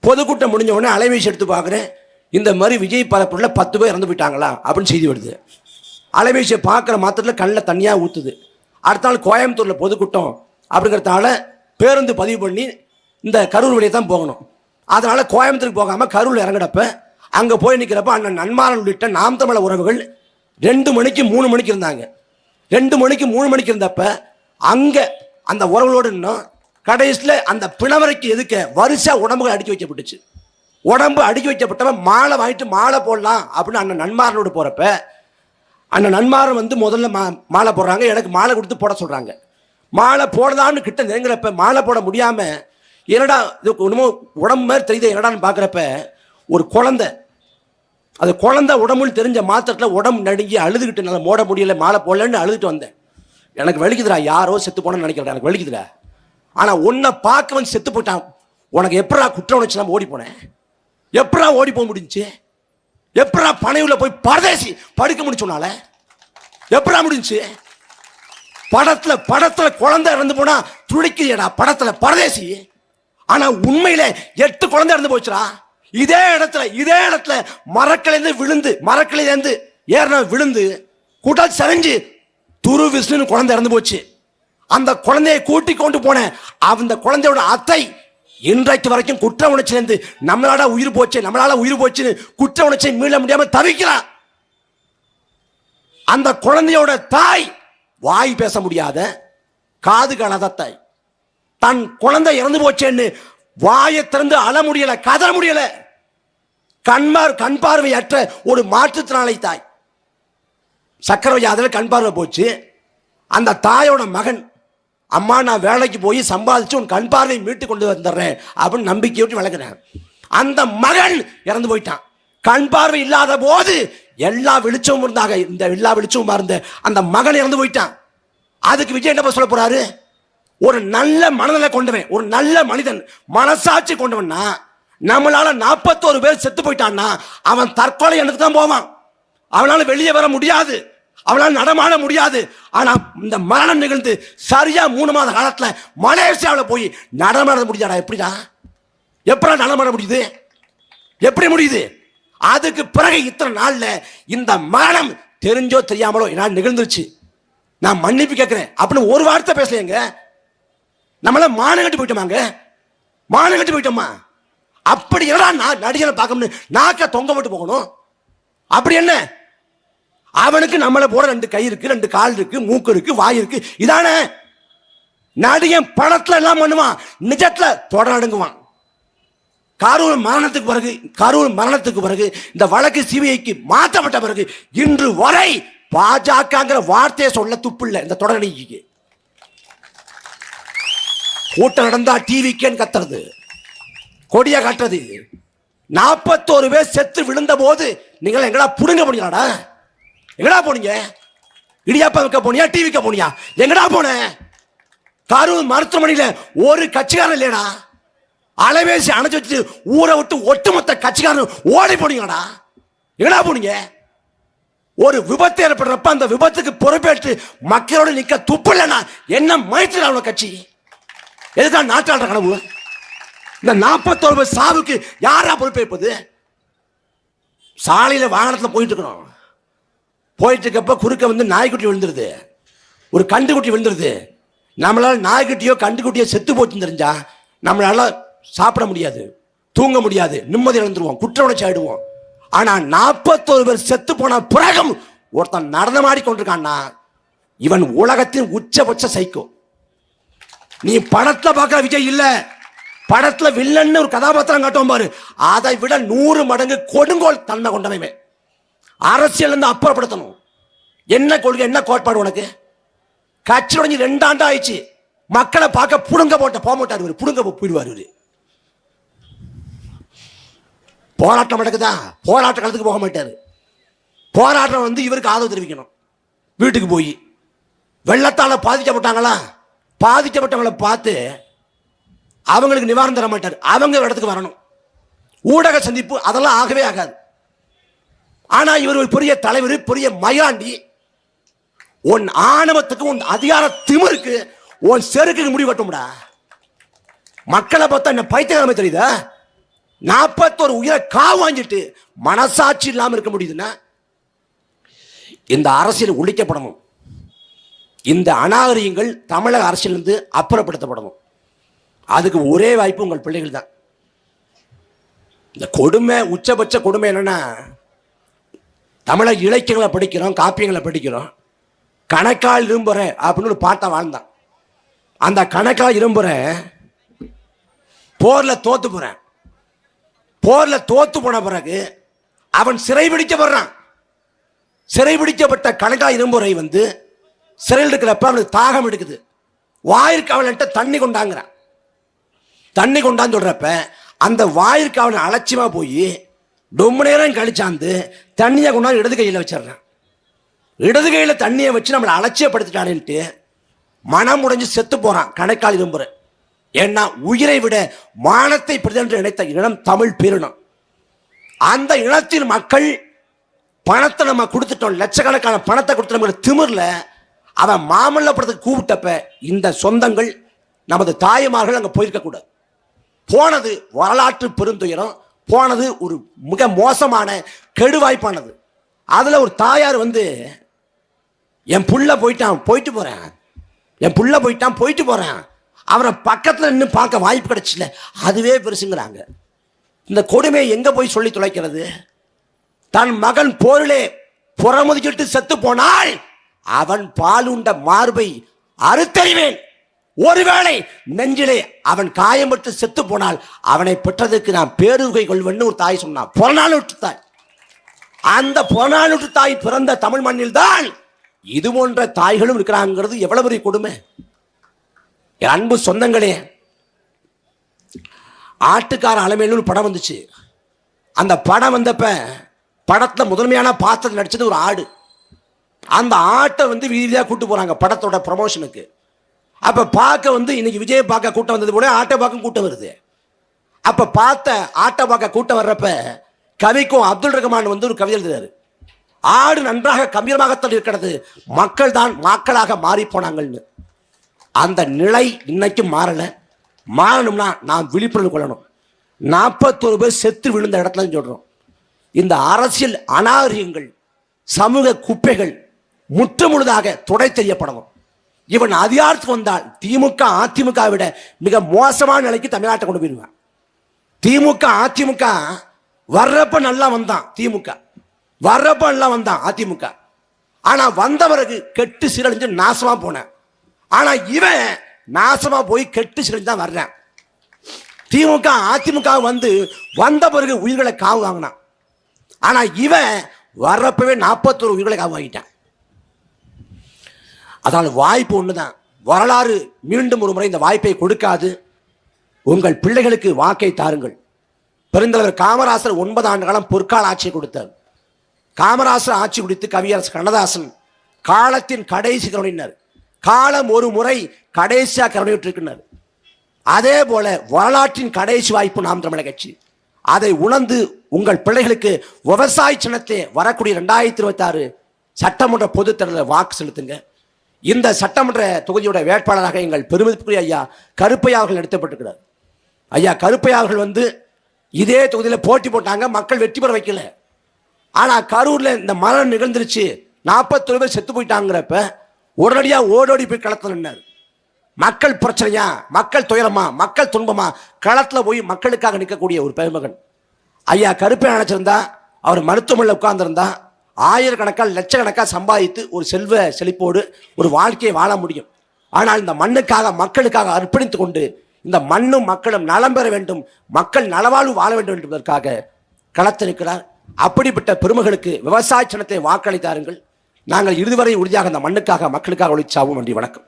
S1: பொதுக்கூட்டம் முடிஞ்ச உடனே அலைபேசி எடுத்து பார்க்குறேன். இந்த மாதிரி விஜய் பரப்புல 10 பேர் இறந்து போயிட்டாங்களா அப்படின்னு செய்தி வருது. அலைபேசியை பார்க்குற மாத்திரத்தில் கண்ணில் தனியாக ஊற்றுது. அடுத்த நாள் கோயம்புத்தூரில் பொதுக்கூட்டம் அப்படிங்கிறதுனால பேருந்து பதிவு பண்ணி இந்த கரூர் வழியை தான் போகணும். அதனால் கோயம்புத்தூருக்கு போகாமல் கரூரில் இறங்கினப்ப அங்கே போய் நிற்கிறப்ப அண்ணன் நன்மாரன் உள்ளிட்ட நாம் தமிழர் உறவுகள் 2 மணிக்கு 3 மணிக்கு இருந்தாங்க. 2 மணிக்கு 3 மணிக்கு இருந்தப்ப அங்கே அந்த உறவுகளோடு இன்னும் கடைசியில் அந்த பிணவரைக்கு எதுக்க வரிசை உடம்புகள் அடுக்கி வைக்கப்பட்டுச்சு. உடம்பு அடுக்கி வைக்கப்பட்டவன் மாலை வாங்கிட்டு மாலை போடலாம் அப்படின்னு அண்ணன் நன்மாரனோடு போகிறப்ப அண்ணன் நன்மாரன் வந்து முதல்ல மாலை போடுறாங்க. எனக்கு மாலை கொடுத்து போட சொல்கிறாங்க. மாலை போடலான்னு கிட்ட நெருங்குறப்ப மாலை போட முடியாமல் என்னடா இது ஒன்றுமோ உடம்பு மாதிரி தெரியுது என்னடான்னு பார்க்குறப்ப ஒரு குழந்தை, அது குழந்தை உடம்புன்னு தெரிஞ்ச மாத்திரத்தில் உடம்பு நடுங்கி அழுதுகிட்டு நல்லா மோட முடியலை மாலை போடலன்னு அழுதுட்டு வந்தேன். எனக்கு வலிக்குதுடா, யாரோ செத்து போனேன்னு நினைக்கிறேன், எனக்கு வலிக்குதுடா. ஆனால் உன்னை பார்க்க வந்து செத்து போயிட்டான், உனக்கு எப்படா குற்ற உணர்ச்சி நம்ம ஓடி போனேன், எப்படா ஓடி போக முடிஞ்சு, எப்படா பனையூரில் போய் பரதேசி படுக்க முடிச்சோனால எப்படா முடிஞ்சு. படத்துல குழந்தை இறந்து போனா துடிக்கிறியடா படத்துல பரதேசி. ஆனா உண்மையில 8 குழந்தை இறந்து போச்சுடா. இதே இடத்துல மரக்கிளையிலேருந்து ஏறின விழுந்து கூட்டால் சரிஞ்சு துரு விஷ்ணு குழந்தை இறந்து போச்சு. அந்த குழந்தையை கூட்டி கொண்டு போன அந்த குழந்தையோட அத்தை இன்றைக்கு வரைக்கும் குற்ற உணர்ச்சியிலிருந்து நம்மளால உயிர் போச்சுன்னு குற்ற உணர்ச்சியை மீள முடியாம தவிக்கிறான். அந்த குழந்தையோட தாய் வாய் பேச முடியாத காது காணாத தாய் தன் குழந்தை இறந்து போச்சேன்னு வாயை திறந்து அழ முடியல, கதற முடியல. கண் பார்வையற்ற ஒரு மாற்றுத்திறனாளி தாய், சக்கரை வியாதியில் கண் பார்வை போச்சு. அந்த தாயோட மகன், அம்மா நான் வேலைக்கு போய் சம்பாதிச்சு உன் கண் பார்வை மீட்டு கொண்டு வந்துடுறேன் அப்படின்னு நம்பிக்கையோட்டு விளக்குறேன். அந்த மகன் இறந்து போயிட்டான். கண் பார்வை இல்லாத போது எல்லா வெளிச்சமும் இருந்தாங்க, இந்த எல்லா வெளிச்சமும் இருந்த அந்த மகன் இறந்து போயிட்டான். அதுக்கு விஜய் என்ன சொல்ல போறாரு? ஒரு நல்ல மனநிலை கொண்டவன், ஒரு நல்ல மனிதன், மனசாட்சி கொண்டவன்னா நம்மளால 41 பேர் செத்து போயிட்டான்னா அவன் தற்கொலை எண்ணத்துக்கு தான் போவான். அவனால வெளியே வர முடியாது, அவனால் நடமாட முடியாது. ஆனா இந்த மரணம் நிகழ்ந்து சரியா 3 மாத காலத்துல மலேசியாவில் போய் நடமாட முடியாதா? எப்படா நடமாட முடியுது? எப்படி முடியுது? அதுக்கு பிறகு இத்தனை நாள்ல இந்த மரணம் தெரிஞ்சோ தெரியாமலோ என்னால் நிகழ்ந்துருச்சு, நான் மன்னிப்பு கேட்கிறேன் அப்படின்னு ஒரு வார்த்தை பேசலைங்க. நம்மள மானம் கட்டி போயிட்டோமா? அப்படி என்ன நடிகரை பார்க்கணும்னு நாக்க தொங்க விட்டு போகணும்? அப்படி என்ன? அவனுக்கு நம்மளை போட 2 கை இருக்கு, 2 கால் இருக்கு, மூக்கு இருக்கு, வாய் இருக்கு. இதானே நடிகன்? படத்துல எல்லாம் பண்ணுவான், நிஜத்துல தொட நடுங்குவான். கரூர் மரணத்துக்கு பிறகு இந்த வழக்கு சிபிஐக்கு மாற்றப்பட்ட பிறகு இன்று வரை பாஜகங்கிற வார்த்தையை சொல்ல துப்பில்லை. இந்த தொடர்நிலைக்கு கூட்டம் நடந்தா டிவிக்கேன்னு கத்துறது, கொடியா காட்டுறது. 41 பேர் செத்து விழுந்த போது நீங்கள் எங்கடா புடுங்க போனீங்களாடா? எங்கடா போனீங்க? இடியாப்பா வைக்க போனியா, டிவிக்க போனியா? எங்கடா போன? கரூர் மருத்துவமனையில ஒரு கட்சிக்காரன் இல்லையடா. அலைபேசி அணைச்சு வச்சு ஊரை விட்டு ஒட்டுமொத்த கட்சிக்காரன் ஓடி போனீங்கடா. எங்கடா போனீங்க? ஒரு விபத்து ஏற்படுறப்ப அந்த விபத்துக்கு பொறுப்பேற்று மக்களோட நிக்க துப்பு இல்லைன்னா என்ன மயத்துல கட்சி? எதுதான் நாட்டாள கனவு? இந்த 41 சாவுக்கு யாரா பொறுப்பேற்பது? சாலையில வாகனத்தில் போயிட்டு இருக்கப்ப குறுக்க வந்து நாய்க்குட்டி விழுந்துருது, ஒரு கண்டுக்குட்டி விழுந்துருது. நம்மளால நாய்க்குட்டியோ கண்டுக்குட்டியோ செத்து போச்சுன்னு தெரிஞ்சா நம்மளால சாப்பிட முடியாது, தூங்க முடியாது, நிம்மதி இழந்துருவோம், குற்ற உணர்ச்சி ஆயிடுவோம். ஆனா 41 பேர் செத்து போன பிறகும் ஒருத்தன் நடனமாடி கொண்டிருக்கான்னா இவன் உலகத்தின் உச்சபட்ச சைக்கோ. நீ படத்துல பார்க்கிற விஜய் இல்ல, படத்துல வில்லன்னு ஒரு கதாபாத்திரம் காட்டுவோம் பாரு, அதை விட 100 மடங்கு கொடுங்கோல் தன்மை கொண்டவன். அரசியல் இருந்து அப்புறப்படுத்தணும். என்ன கொள்கை, என்ன கோட்பாடு உனக்கு? கட்சி உடஞ்சி 2 ஆண்டு ஆயிடுச்சு. மக்களை பார்க்க புடுங்க போக மாட்டாரு, புடுங்க போயிடுவாரு. போராட்டம் நடக்குதா, போராட்ட காலத்துக்கு போக மாட்டாரு. போராட்டம் வந்து இவருக்கு ஆதரவு தெரிவிக்கணும். வீட்டுக்கு போய் வெள்ளத்தால பாதிக்கப்பட்டவங்களை பார்த்து அவங்களுக்கு நிவாரணம் தர மாட்டார். அவங்க இடத்துக்கு வரணும். ஊடக சந்திப்பு அதெல்லாம் ஆகவே ஆகாது. ஆனா இவர் ஒரு பெரிய தலைவர், பெரிய மயாண்டி. உன் ஆணவத்துக்கு, உன் அதிகார திமிருக்கு, உன் செருக்குக்கு முடிவு கட்டும்டா. மக்களை பார்த்தா என்ன பைத்தியக்காரமே தெரியுதா? 41 உயிரை காவு வாங்கிட்டு மனசாட்சி இல்லாமல் இருக்க முடியுதுன்னா இந்த அரசியல் ஒழிக்கப்படணும். இந்த அநாகரிகங்கள் தமிழக அரசியலிருந்து அப்புறப்படுத்தப்படணும். அதுக்கு ஒரே வாய்ப்பு உங்கள் பிள்ளைகள் தான். இந்த கொடுமை, உச்சபட்ச கொடுமை என்னன்னா, தமிழக இலக்கியங்களை படிக்கிறோம், காப்பியங்களை படிக்கிறோம். கணக்கால் இரும்புற அப்படின்னு ஒரு பாட்டை வாழ்ந்தான். அந்த கணக்கால் இரும்புற போரில் தோத்து போறேன். போரில் தோத்து போன பிறகு அவன் சிறைபிடிக்கப்படுறான். சிறைபிடிக்கப்பட்ட கணக்கால் இரும்புரை வந்து சிறையில் இருக்கிறப்ப அவனுக்கு தாகம் எடுக்குது. வாயிற்காவலன்ட்ட தண்ணி கொண்டாங்கிறான். தண்ணி கொண்டான்னு சொல்றப்ப அந்த வாயிற்காவலன் அலட்சியமா போய் ரொம்ப நேரம் கழிச்சாந்து தண்ணியை கொண்டாந்து இடது கையில் வச்சிடறான். இடது கையில் தண்ணியை வச்சு நம்மளை அலட்சியப்படுத்திட்டானேன்ட்டு மனம் உடைஞ்சு செத்து போறான் கணக்கால் இரும்புற. ஏன்னா உயிரை விட மானத்தை பிரதிநின்று நினைத்த இனம் தமிழ் பேரினம். அந்த இனத்தின் மக்கள் பணத்தை நம்ம கொடுத்துட்டோம், லட்சக்கணக்கான பணத்தை கொடுத்துட்டோம் திமிர்ல அவன் மாமல்லபுரத்துக்கு கூப்பிட்டப்ப இந்த சொந்தங்கள் நமது தாய்மார்கள் அங்கே போயிருக்க கூடாது. போனது வரலாற்று பெருந்துயரம், போனது ஒரு மிக மோசமான கெடுவாய்ப்பானது. அதில் ஒரு தாயார் வந்து என் புள்ள போயிட்டான், போயிட்டு போறேன், என் புள்ள போயிட்டான், போயிட்டு போறேன், அவரை பக்கத்தில் நின்று பார்க்க வாய்ப்பு கிடைச்சில, அதுவே பெருசுங்கிறாங்க. இந்த கொடுமையை எங்க போய் சொல்லி தொலைக்கிறது? தன் மகன் போரிலே புறமுதுகிட்டு செத்து போனால் அவன் பாலுண்ட மார்பை அறுத்தறிவேன். ஒருவேளை நெஞ்சிலே அவன் காயம்பட்டு செத்து போனால் அவனை பெற்றதற்கு நான் பேருகை கொள்வேன்னு ஒரு தாய் சொன்னான். புறநானூற்று தாய். அந்த புறநானூற்று தாய் பிறந்த தமிழ் மண்ணில் தான் இது போன்ற தாய்களும் இருக்கிறாங்கிறது எவ்வளவு பெரிய கொடுமை. அன்பு சொந்தங்களே, ஆட்டுக்கார அலமையில ஒரு படம் வந்துச்சு. அந்த படம் வந்தப்ப படத்துல முதன்மையான பாத்திரத்தில் நடிச்சது ஒரு ஆடு. அந்த ஆட்டை வந்து வீதியாக கூட்டு போறாங்க படத்தோட ப்ரமோஷனுக்கு. அப்ப பார்க்க வந்து இன்னைக்கு விஜய் பார்க்க கூட்டம் வந்தது போல ஆட்டை பார்க்க கூட்டம் வருது. அப்ப பார்த்த ஆட்டை பார்க்க கூட்டம் வர்றப்ப கவிக்கும் அப்துல் ரஹ்மான் வந்து ஒரு கவிதை எழுதுறாரு. ஆடு நன்றாக கம்பீரமாகத்தான் இருக்கிறது, மக்கள் தான் மக்களாக மாறி போனாங்கன்னு. அந்த நிலை இன்னைக்கும் மாறல. மாறணும்னா நாம் விழிப்புணர்வு கொள்ளணும். 41 பேர் செத்து விழுந்த இடத்துல சொல்றோம். இந்த அரசியல் அநாகரிகங்கள், சமூக குப்பைகள் முற்று முழுதாக துடை தெரியப்படணும். இவன் அதிகாரத்துக்கு வந்தால் திமுக அதிமுக விட மிக மோசமான நிலைக்கு தமிழ்நாட்டை கொண்டு போயிடுவான். திமுக அதிமுக வர்றப்ப நல்லா வந்தான், திமுக வர்றப்ப நல்லா வந்தான் அதிமுக. ஆனா வந்த பிறகு கெட்டு சீரழிஞ்சு நாசமா போன. ஆனா இவன் நாசமா போய் கெட்டு சீரழிஞ்சு தான் வர்றான். திமுக அதிமுக வந்து வந்த பிறகு உயிர்களை காவு வாங்கினான். ஆனா இவன் வர்றப்பவே 41 உயிர்களை காவு வாங்கிட்டான். அதனால் வாய்ப்பு ஒண்ணுதான். வரலாறு மீண்டும் ஒரு முறை இந்த வாய்ப்பை கொடுக்காது. உங்கள் பிள்ளைகளுக்கு வாக்கை தாருங்கள். பெருந்தலைவர் காமராசர் 9 ஆண்டு காலம் பொற்கால ஆட்சியை கொடுத்தார். காமராசர் ஆட்சி குறித்து கவியரசு கண்ணதாசன் காலத்தின் கடைசி கருணையினர், காலம் ஒரு முறை கடைசியாக கருணையிட்டிருக்கிறார். அதே போல வரலாற்றின் கடைசி வாய்ப்பு நாம் தமிழர் கட்சி. அதை உணர்ந்து உங்கள் பிள்ளைகளுக்கு விவசாய சின்னத்தை வரக்கூடிய 2026 சட்டமன்ற பொதுத் தேர்தலில் வாக்கு செலுத்துங்க. இந்த சட்டமன்ற தொகுதியோட வேட்பாளராக எங்கள் பெருமதிப்புக்குரிய ஐயா கருப்பையா அவர்கள் நிறுத்தப்பட்டிருக்கிறார். ஐயா கருப்பையா அவர்கள் வந்து இதே தொகுதியில் போட்டி போட்டாங்க, மக்கள் வெற்றி பெற வைக்கல. ஆனா கரூர்ல இந்த மரணம் நிகழ்ந்துருச்சு, 41 பேர் செத்து போயிட்டாங்கிறப்ப உடனடியா ஓடோடி போய் களத்தில் நின்றார். மக்கள் பிரச்சனையா, மக்கள் துயரமா, மக்கள் துன்பமா, களத்தில் போய் மக்களுக்காக நிற்கக்கூடிய ஒரு பெருமகன் ஐயா கருப்பை நினைச்சிருந்தா அவர் மருத்துவமனையில் உட்கார்ந்திருந்தா ஆயிரக்கணக்கால் லட்சக்கணக்காக சம்பாதித்து ஒரு செல்வ செழிப்போடு ஒரு வாழ்க்கையை வாழ முடியும். ஆனால் இந்த மண்ணுக்காக மக்களுக்காக அர்ப்பணித்துக் கொண்டு இந்த மண்ணும் மக்களும் நலம் பெற வேண்டும், மக்கள் நலவாழ்வு வாழ வேண்டும் என்பதற்காக களத்திருக்கிறார். அப்படிப்பட்ட பெருமகளுக்கு விவசாய சின்னத்தை வாக்களித்தாருங்கள். நாங்கள் இறுதிவரை உறுதியாக இந்த மண்ணுக்காக மக்களுக்காக ஒழிச்சாவும். நன்றி, வணக்கம்.